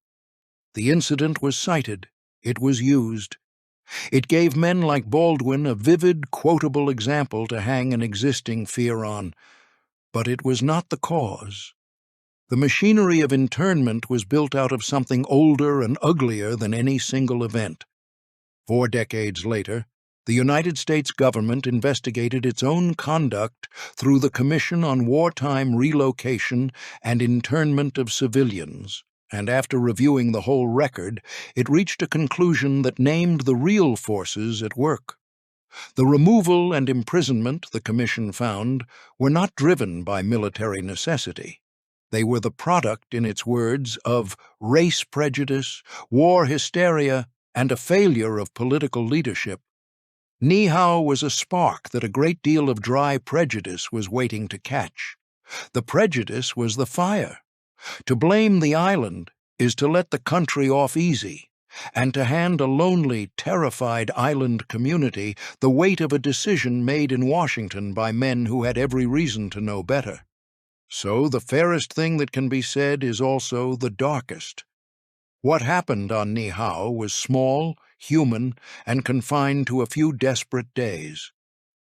The incident was cited. It was used. It gave men like Baldwin a vivid, quotable example to hang an existing fear on. But it was not the cause. The machinery of internment was built out of something older and uglier than any single event. 4 decades later, the United States government investigated its own conduct through the Commission on Wartime Relocation and Internment of Civilians, and after reviewing the whole record, it reached a conclusion that named the real forces at work. The removal and imprisonment, the Commission found, were not driven by military necessity. They were the product, in its words, of race prejudice, war hysteria, and a failure of political leadership. Niihau was a spark that a great deal of dry prejudice was waiting to catch. The prejudice was the fire. To blame the island is to let the country off easy, and to hand a lonely, terrified island community the weight of a decision made in Washington by men who had every reason to know better. So the fairest thing that can be said is also the darkest. What happened on Niihau was small, human, and confined to a few desperate days.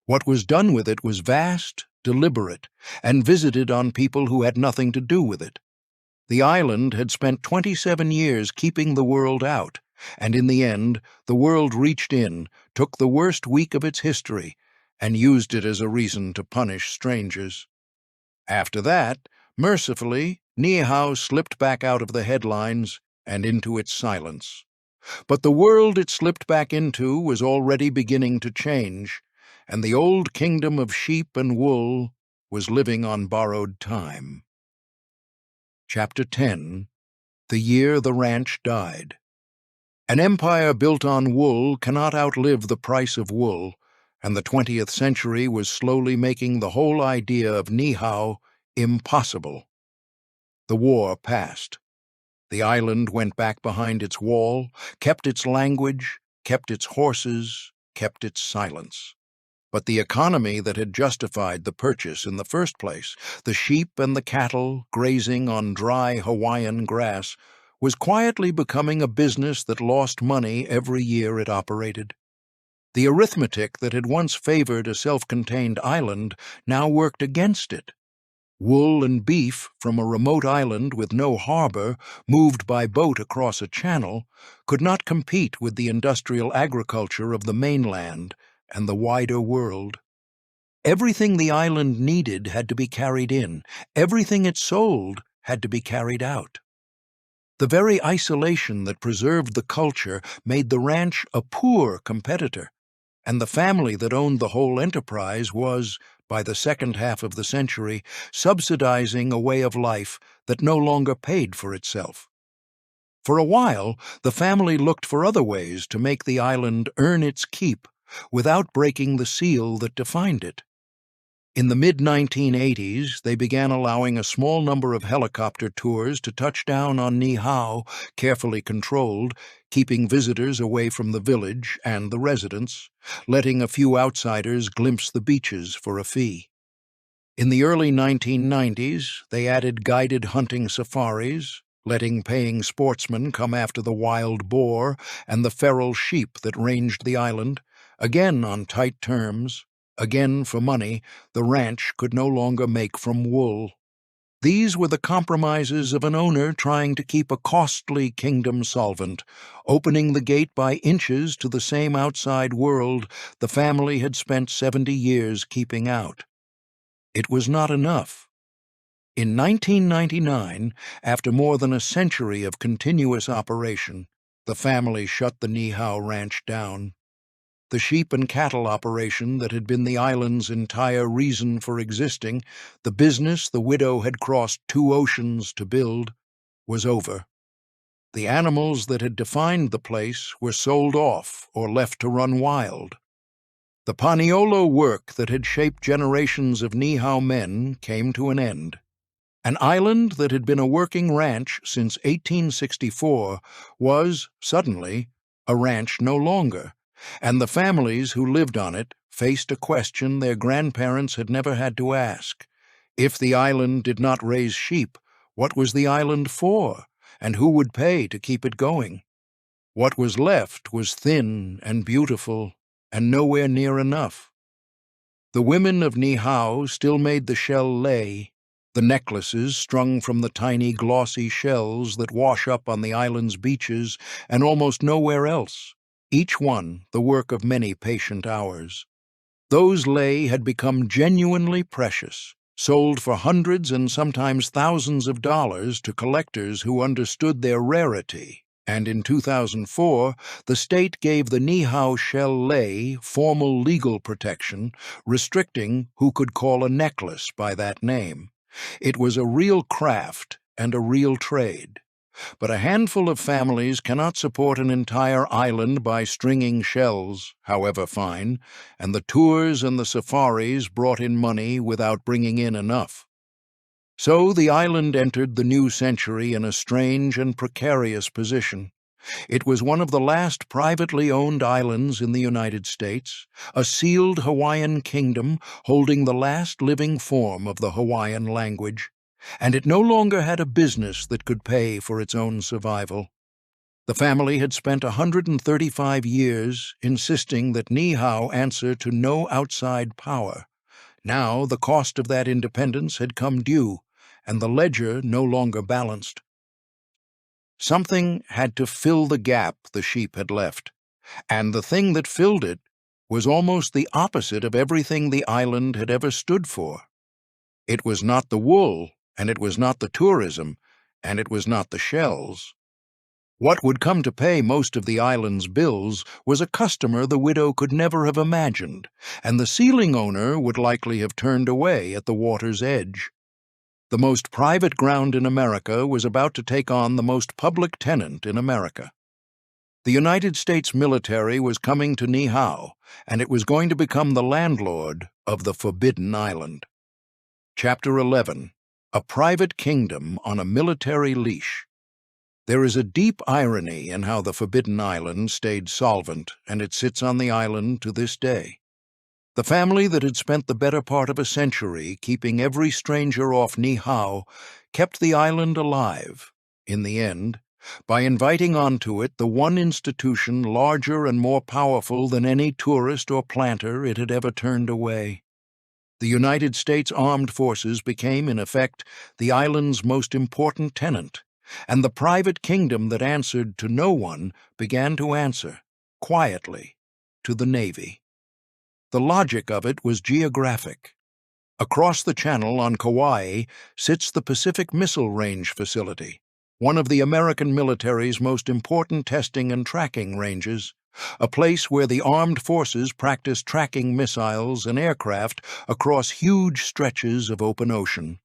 What was done with it was vast, deliberate, and visited on people who had nothing to do with it. The island had spent 27 years keeping the world out, and in the end, the world reached in, took the worst week of its history, and used it as a reason to punish strangers. After that, mercifully, Niihau slipped back out of the headlines and into its silence. But the world it slipped back into was already beginning to change, and the old kingdom of sheep and wool was living on borrowed time. Chapter 10. The Year the Ranch Died. An empire built on wool cannot outlive the price of wool, and the 20th century was slowly making the whole idea of Niihau impossible. The war passed. The island went back behind its wall, kept its language, kept its horses, kept its silence. But the economy that had justified the purchase in the first place, the sheep and the cattle grazing on dry Hawaiian grass, was quietly becoming a business that lost money every year it operated. The arithmetic that had once favored a self-contained island now worked against it. Wool and beef from a remote island with no harbor, moved by boat across a channel, could not compete with the industrial agriculture of the mainland and the wider world. Everything the island needed had to be carried in. Everything it sold had to be carried out. The very isolation that preserved the culture made the ranch a poor competitor, and the family that owned the whole enterprise was, by the second half of the century, subsidizing a way of life that no longer paid for itself. For a while, the family looked for other ways to make the island earn its keep without breaking the seal that defined it. In the mid-1980s, they began allowing a small number of helicopter tours to touch down on Niihau, carefully controlled, keeping visitors away from the village and the residents, letting a few outsiders glimpse the beaches for a fee. In the early 1990s, they added guided hunting safaris, letting paying sportsmen come after the wild boar and the feral sheep that ranged the island, again on tight terms. Again, for money, the ranch could no longer make from wool. These were the compromises of an owner trying to keep a costly kingdom solvent, opening the gate by inches to the same outside world the family had spent 70 years keeping out. It was not enough. In 1999, after more than a century of continuous operation, the family shut the Niihau ranch down. The sheep and cattle operation that had been the island's entire reason for existing, the business the widow had crossed 2 oceans to build, was over. The animals that had defined the place were sold off or left to run wild. The paniolo work that had shaped generations of Niihau men came to an end. An island that had been a working ranch since 1864 was, suddenly, a ranch no longer. And the families who lived on it faced a question their grandparents had never had to ask. If the island did not raise sheep, what was the island for, and who would pay to keep it going? What was left was thin and beautiful, and nowhere near enough. The women of Niihau still made the shell lei, the necklaces strung from the tiny glossy shells that wash up on the island's beaches and almost nowhere else. Each one the work of many patient hours. Those lei had become genuinely precious, sold for hundreds and sometimes thousands of dollars to collectors who understood their rarity, and in 2004, the state gave the Niihau shell lei formal legal protection, restricting who could call a necklace by that name. It was a real craft and a real trade. But a handful of families cannot support an entire island by stringing shells, however fine, and the tours and the safaris brought in money without bringing in enough. So the island entered the new century in a strange and precarious position. It was one of the last privately owned islands in the United States, a sealed Hawaiian kingdom holding the last living form of the Hawaiian language. And it no longer had a business that could pay for its own survival. The family had spent 135 years insisting that Niihau answer to no outside power. Now the cost of that independence had come due, and the ledger no longer balanced. Something had to fill the gap the sheep had left, and the thing that filled it was almost the opposite of everything the island had ever stood for. It was not the wool, and it was not the tourism, and it was not the shells. What would come to pay most of the island's bills was a customer the widow could never have imagined, and the ceiling owner would likely have turned away at the water's edge. The most private ground in America was about to take on the most public tenant in America. The United States military was coming to Niihau, and it was going to become the landlord of the Forbidden Island. Chapter 11. A Private Kingdom on a Military Leash. There is a deep irony in how the Forbidden Island stayed solvent, and it sits on the island to this day. The family that had spent the better part of a century keeping every stranger off Niihau kept the island alive, in the end, by inviting onto it the one institution larger and more powerful than any tourist or planter it had ever turned away. The United States Armed Forces became, in effect, the island's most important tenant, and the private kingdom that answered to no one began to answer, quietly, to the Navy. The logic of it was geographic. Across the channel on Kauai sits the Pacific Missile Range Facility, one of the American military's most important testing and tracking ranges, a place where the armed forces practice tracking missiles and aircraft across huge stretches of open ocean.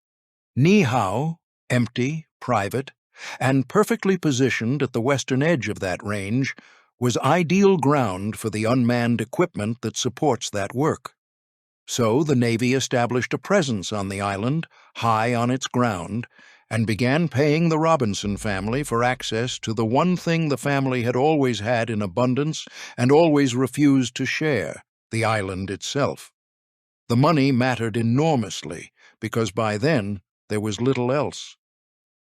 Niihau, empty, private, and perfectly positioned at the western edge of that range, was ideal ground for the unmanned equipment that supports that work. So the Navy established a presence on the island, high on its ground, and began paying the Robinson family for access to the one thing the family had always had in abundance and always refused to share, the island itself. The money mattered enormously, because by then there was little else.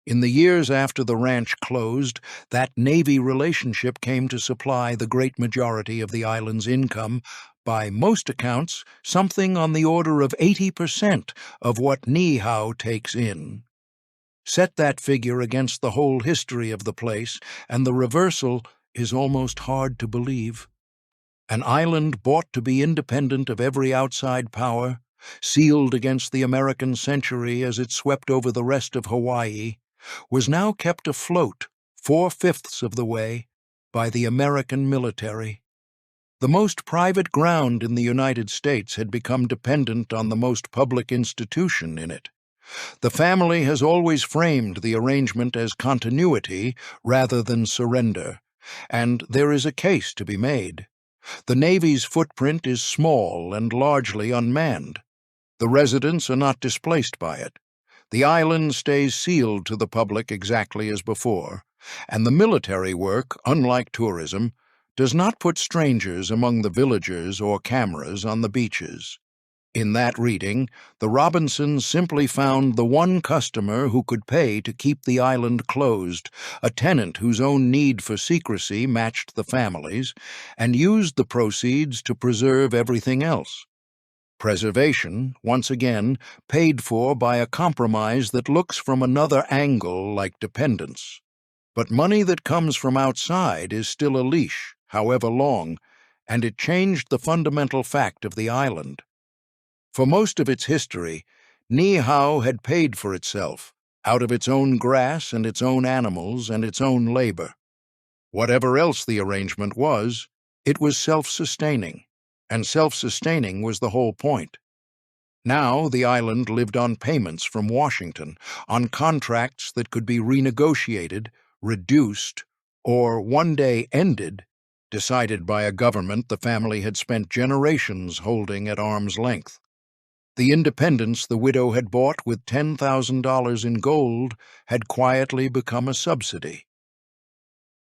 In the years after the ranch closed, that Navy relationship came to supply the great majority of the island's income, by most accounts, something on the order of 80% of what Niihau takes in. Set that figure against the whole history of the place, and the reversal is almost hard to believe. An island bought to be independent of every outside power, sealed against the American century as it swept over the rest of Hawaii, was now kept afloat 4/5 of the way by the American military. The most private ground in the United States had become dependent on the most public institution in it. The family has always framed the arrangement as continuity rather than surrender, and there is a case to be made. The Navy's footprint is small and largely unmanned. The residents are not displaced by it. The island stays sealed to the public exactly as before, and the military work, unlike tourism, does not put strangers among the villagers or cameras on the beaches. In that reading, the Robinsons simply found the one customer who could pay to keep the island closed, a tenant whose own need for secrecy matched the family's, and used the proceeds to preserve everything else. Preservation, once again, paid for by a compromise that looks from another angle like dependence. But money that comes from outside is still a leash, however long, and it changed the fundamental fact of the island. For most of its history, Niihau had paid for itself, out of its own grass and its own animals and its own labor. Whatever else the arrangement was, it was self-sustaining, and self-sustaining was the whole point. Now the island lived on payments from Washington, on contracts that could be renegotiated, reduced, or one day ended, decided by a government the family had spent generations holding at arm's length. The independence the widow had bought with $10,000 in gold had quietly become a subsidy.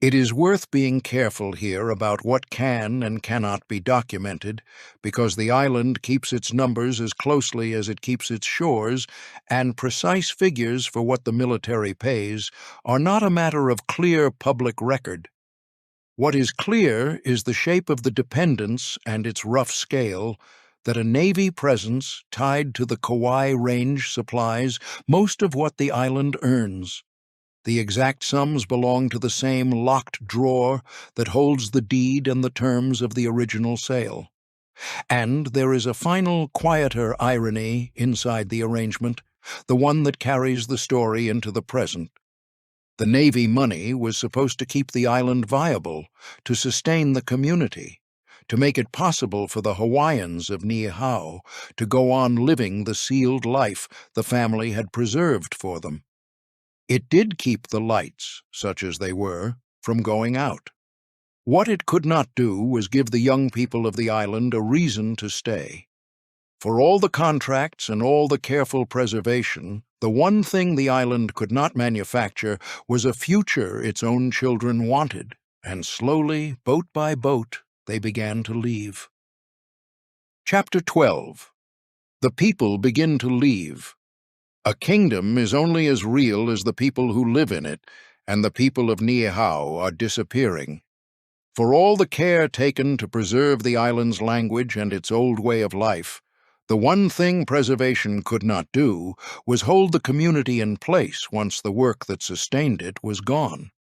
It is worth being careful here about what can and cannot be documented, because the island keeps its numbers as closely as it keeps its shores, and precise figures for what the military pays are not a matter of clear public record. What is clear is the shape of the dependence and its rough scale, that a Navy presence tied to the Kauai Range supplies most of what the island earns. The exact sums belong to the same locked drawer that holds the deed and the terms of the original sale. And there is a final, quieter irony inside the arrangement, the one that carries the story into the present. The Navy money was supposed to keep the island viable, to sustain the community, to make it possible for the Hawaiians of Niihau to go on living the sealed life the family had preserved for them. It did keep the lights, such as they were, from going out. What it could not do was give the young people of the island a reason to stay. For all the contracts and all the careful preservation, the one thing the island could not manufacture was a future its own children wanted, and slowly, boat by boat, they began to leave. Chapter 12. The people begin to leave. A kingdom is only as real as the people who live in it, and the people of Niihau are disappearing. For all the care taken to preserve the island's language and its old way of life, the one thing preservation could not do was hold the community in place once the work that sustained it was gone.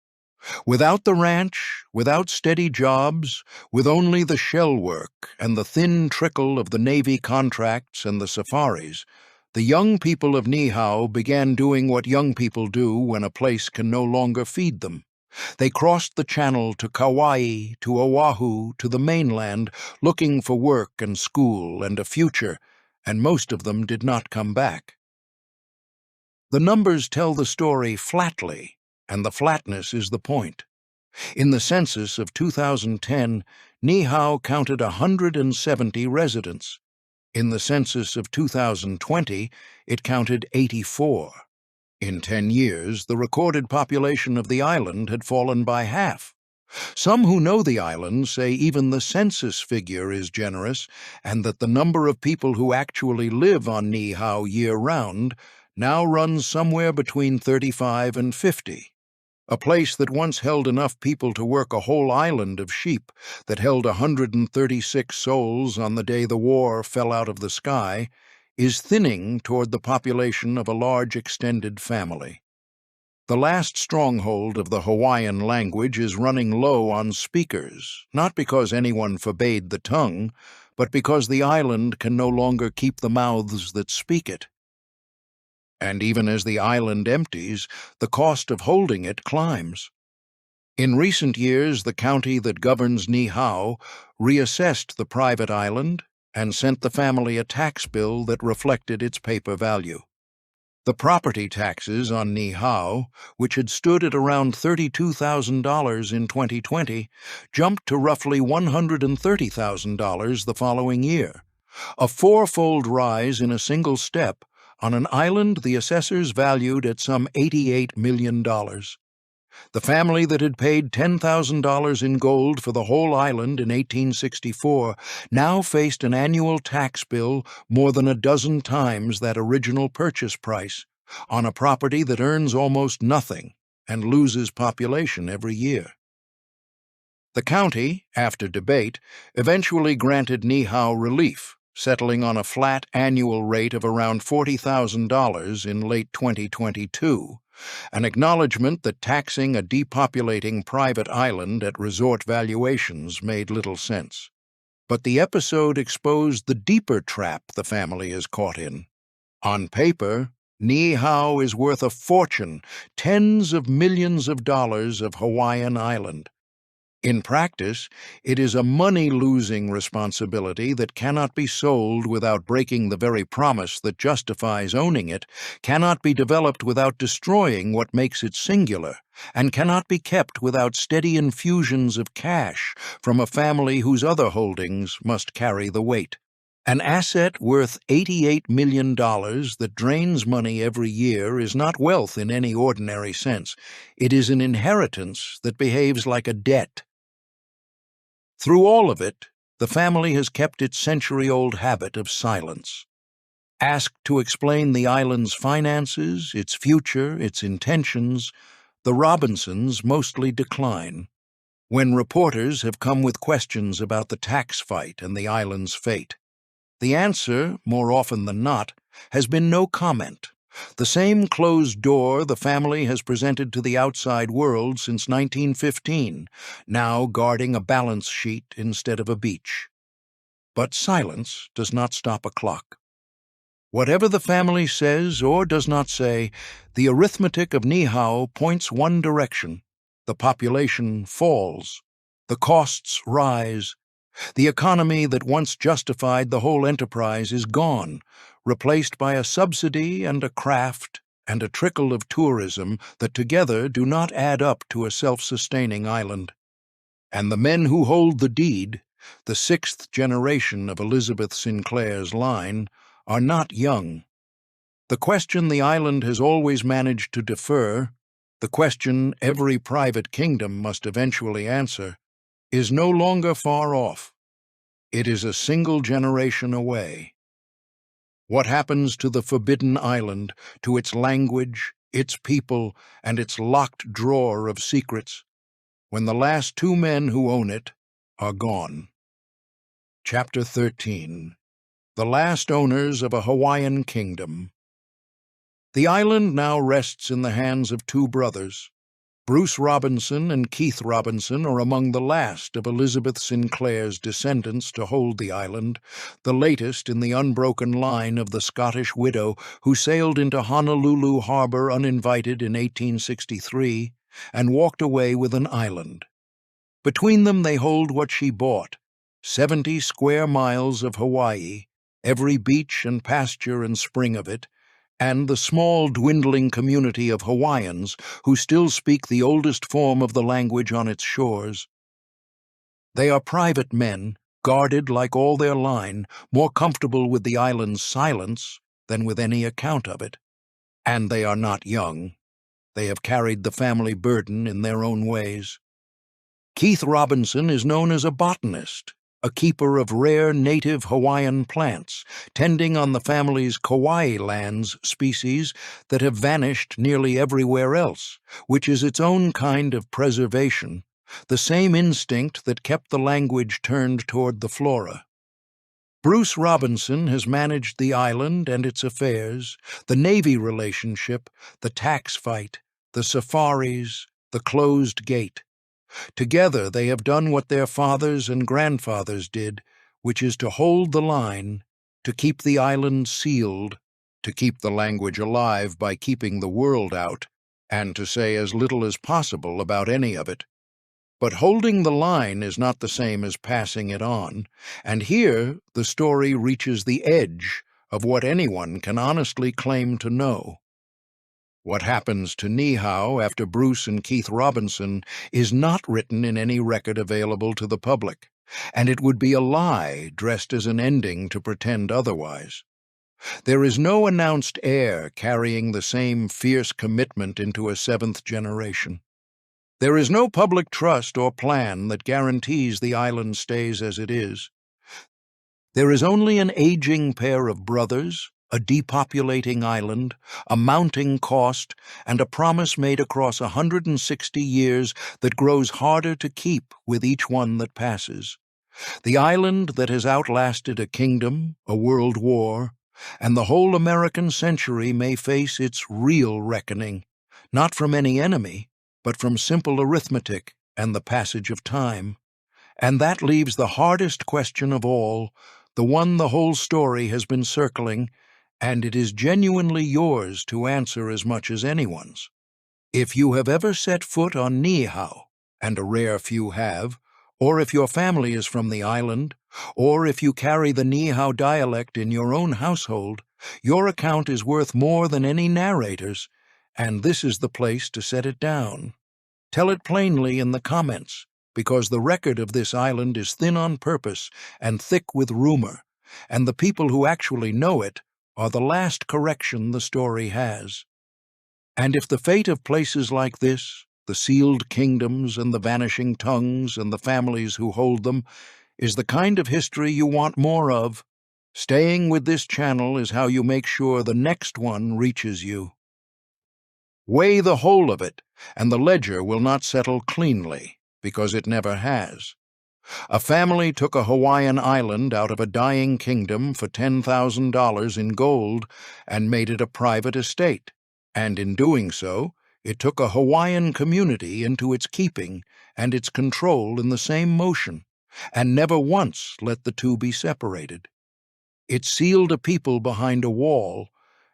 Without the ranch, without steady jobs, with only the shell work and the thin trickle of the Navy contracts and the safaris, the young people of Niihau began doing what young people do when a place can no longer feed them. They crossed the channel to Kauai, to Oahu, to the mainland, looking for work and school and a future, and most of them did not come back. The numbers tell the story flatly, and the flatness is the point. In the census of 2010, Niihau counted 170 residents. In the census of 2020, it counted 84. In 10 years, the recorded population of the island had fallen by half. Some who know the island say even the census figure is generous, and that the number of people who actually live on Niihau year-round now runs somewhere between 35 and 50. A place that once held enough people to work a whole island of sheep, that held 136 souls on the day the war fell out of the sky, is thinning toward the population of a large extended family. The last stronghold of the Hawaiian language is running low on speakers, not because anyone forbade the tongue, but because the island can no longer keep the mouths that speak it. And even as the island empties, the cost of holding it climbs. In recent years, the county that governs Niihau reassessed the private island and sent the family a tax bill that reflected its paper value. The property taxes on Niihau, which had stood at around $32,000 in 2020, jumped to roughly $130,000 the following year, a fourfold rise in a single step on an island the assessors valued at some $88 million. The family that had paid $10,000 in gold for the whole island in 1864 now faced an annual tax bill more than a dozen times that original purchase price, on a property that earns almost nothing and loses population every year. The county, after debate, eventually granted Niihau relief, settling on a flat annual rate of around $40,000 in late 2022, an acknowledgement that taxing a depopulating private island at resort valuations made little sense. But the episode exposed the deeper trap the family is caught in. On paper, Niihau is worth a fortune, tens of millions of dollars of Hawaiian island. In practice, it is a money-losing responsibility that cannot be sold without breaking the very promise that justifies owning it, cannot be developed without destroying what makes it singular, and cannot be kept without steady infusions of cash from a family whose other holdings must carry the weight. An asset worth $88 million that drains money every year is not wealth in any ordinary sense. It is an inheritance that behaves like a debt. Through all of it, the family has kept its century-old habit of silence. Asked to explain the island's finances, its future, its intentions, the Robinsons mostly decline. When reporters have come with questions about the tax fight and the island's fate, the answer, more often than not, has been no comment. The same closed door the family has presented to the outside world since 1915, now guarding a balance sheet instead of a beach. But silence does not stop a clock. Whatever the family says or does not say, the arithmetic of Niihau points one direction. The population falls. The costs rise. The economy that once justified the whole enterprise is gone, replaced by a subsidy and a craft and a trickle of tourism that together do not add up to a self-sustaining island. And the men who hold the deed, the sixth generation of Eliza Sinclair's line, are not young. The question the island has always managed to defer, the question every private kingdom must eventually answer, is no longer far off. It is a single generation away. What happens to the forbidden island, to its language, its people, and its locked drawer of secrets, when the last two men who own it are gone. Chapter 13. The Last Owners of a Hawaiian Kingdom. The island now rests in the hands of two brothers. Bruce Robinson and Keith Robinson are among the last of Eliza Sinclair's descendants to hold the island, the latest in the unbroken line of the Scottish widow who sailed into Honolulu harbor uninvited in 1863 and walked away with an island. Between them they hold what she bought, 70 square miles of Hawaii, every beach and pasture and spring of it, and the small, dwindling community of Hawaiians who still speak the oldest form of the language on its shores. They are private men, guarded like all their line, more comfortable with the island's silence than with any account of it. And they are not young. They have carried the family burden in their own ways. Keith Robinson is known as a botanist, a keeper of rare native Hawaiian plants, tending on the family's Kauai lands species that have vanished nearly everywhere else, which is its own kind of preservation, the same instinct that kept the language turned toward the flora. Bruce Robinson has managed the island and its affairs, the Navy relationship, the tax fight, the safaris, the closed gate. Together they have done what their fathers and grandfathers did, which is to hold the line, to keep the island sealed, to keep the language alive by keeping the world out, and to say as little as possible about any of it. But holding the line is not the same as passing it on, and here the story reaches the edge of what anyone can honestly claim to know. What happens to Niihau after Bruce and Keith Robinson is not written in any record available to the public, and it would be a lie dressed as an ending to pretend otherwise. There is no announced heir carrying the same fierce commitment into a seventh generation. There is no public trust or plan that guarantees the island stays as it is. There is only an aging pair of brothers, a depopulating island, a mounting cost, and a promise made across 160 years that grows harder to keep with each one that passes. The island that has outlasted a kingdom, a world war, and the whole American century may face its real reckoning, not from any enemy, but from simple arithmetic and the passage of time. And that leaves the hardest question of all, the one the whole story has been circling, and it is genuinely yours to answer as much as anyone's. If you have ever set foot on Niihau, and a rare few have, or if your family is from the island, or if you carry the Niihau dialect in your own household, your account is worth more than any narrator's, and this is the place to set it down. Tell it plainly in the comments, because the record of this island is thin on purpose and thick with rumor, and the people who actually know it are the last correction the story has. And if the fate of places like this, the sealed kingdoms and the vanishing tongues and the families who hold them, is the kind of history you want more of, staying with this channel is how you make sure the next one reaches you. Weigh the whole of it, and the ledger will not settle cleanly, because it never has. A family took a Hawaiian island out of a dying kingdom for $10,000 in gold and made it a private estate, and in doing so, it took a Hawaiian community into its keeping and its control in the same motion, and never once let the two be separated. It sealed a people behind a wall,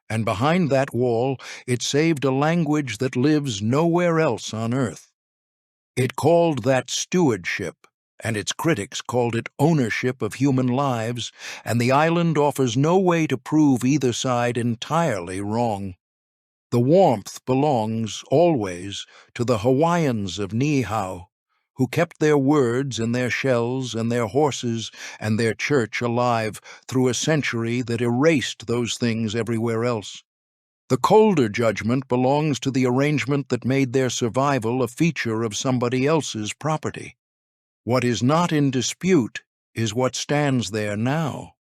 and behind that wall it saved a language that lives nowhere else on earth. It called that stewardship, and its critics called it ownership of human lives, and the island offers no way to prove either side entirely wrong. The warmth belongs, always, to the Hawaiians of Niihau, who kept their words and their shells and their horses and their church alive through a century that erased those things everywhere else. The colder judgment belongs to the arrangement that made their survival a feature of somebody else's property. What is not in dispute is what stands there now.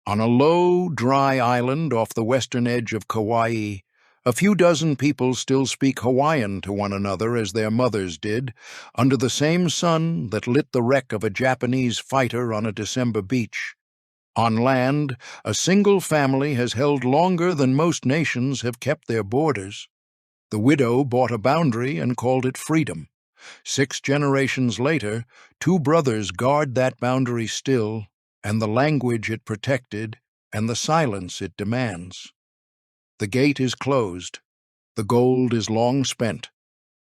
On a low, dry island off the western edge of Kauai, A few dozen people still speak Hawaiian to one another as their mothers did, under the same sun that lit the wreck of a Japanese fighter on a December beach. On land, a single family has held longer than most nations have kept their borders. The widow bought a boundary and called it freedom. 6 generations later, 2 brothers guard that boundary still, and the language it protected, and the silence it demands. The gate is closed, the gold is long spent,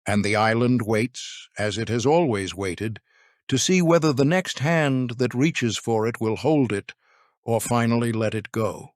and the island waits, as it has always waited, to see whether the next hand that reaches for it will hold it, or finally let it go.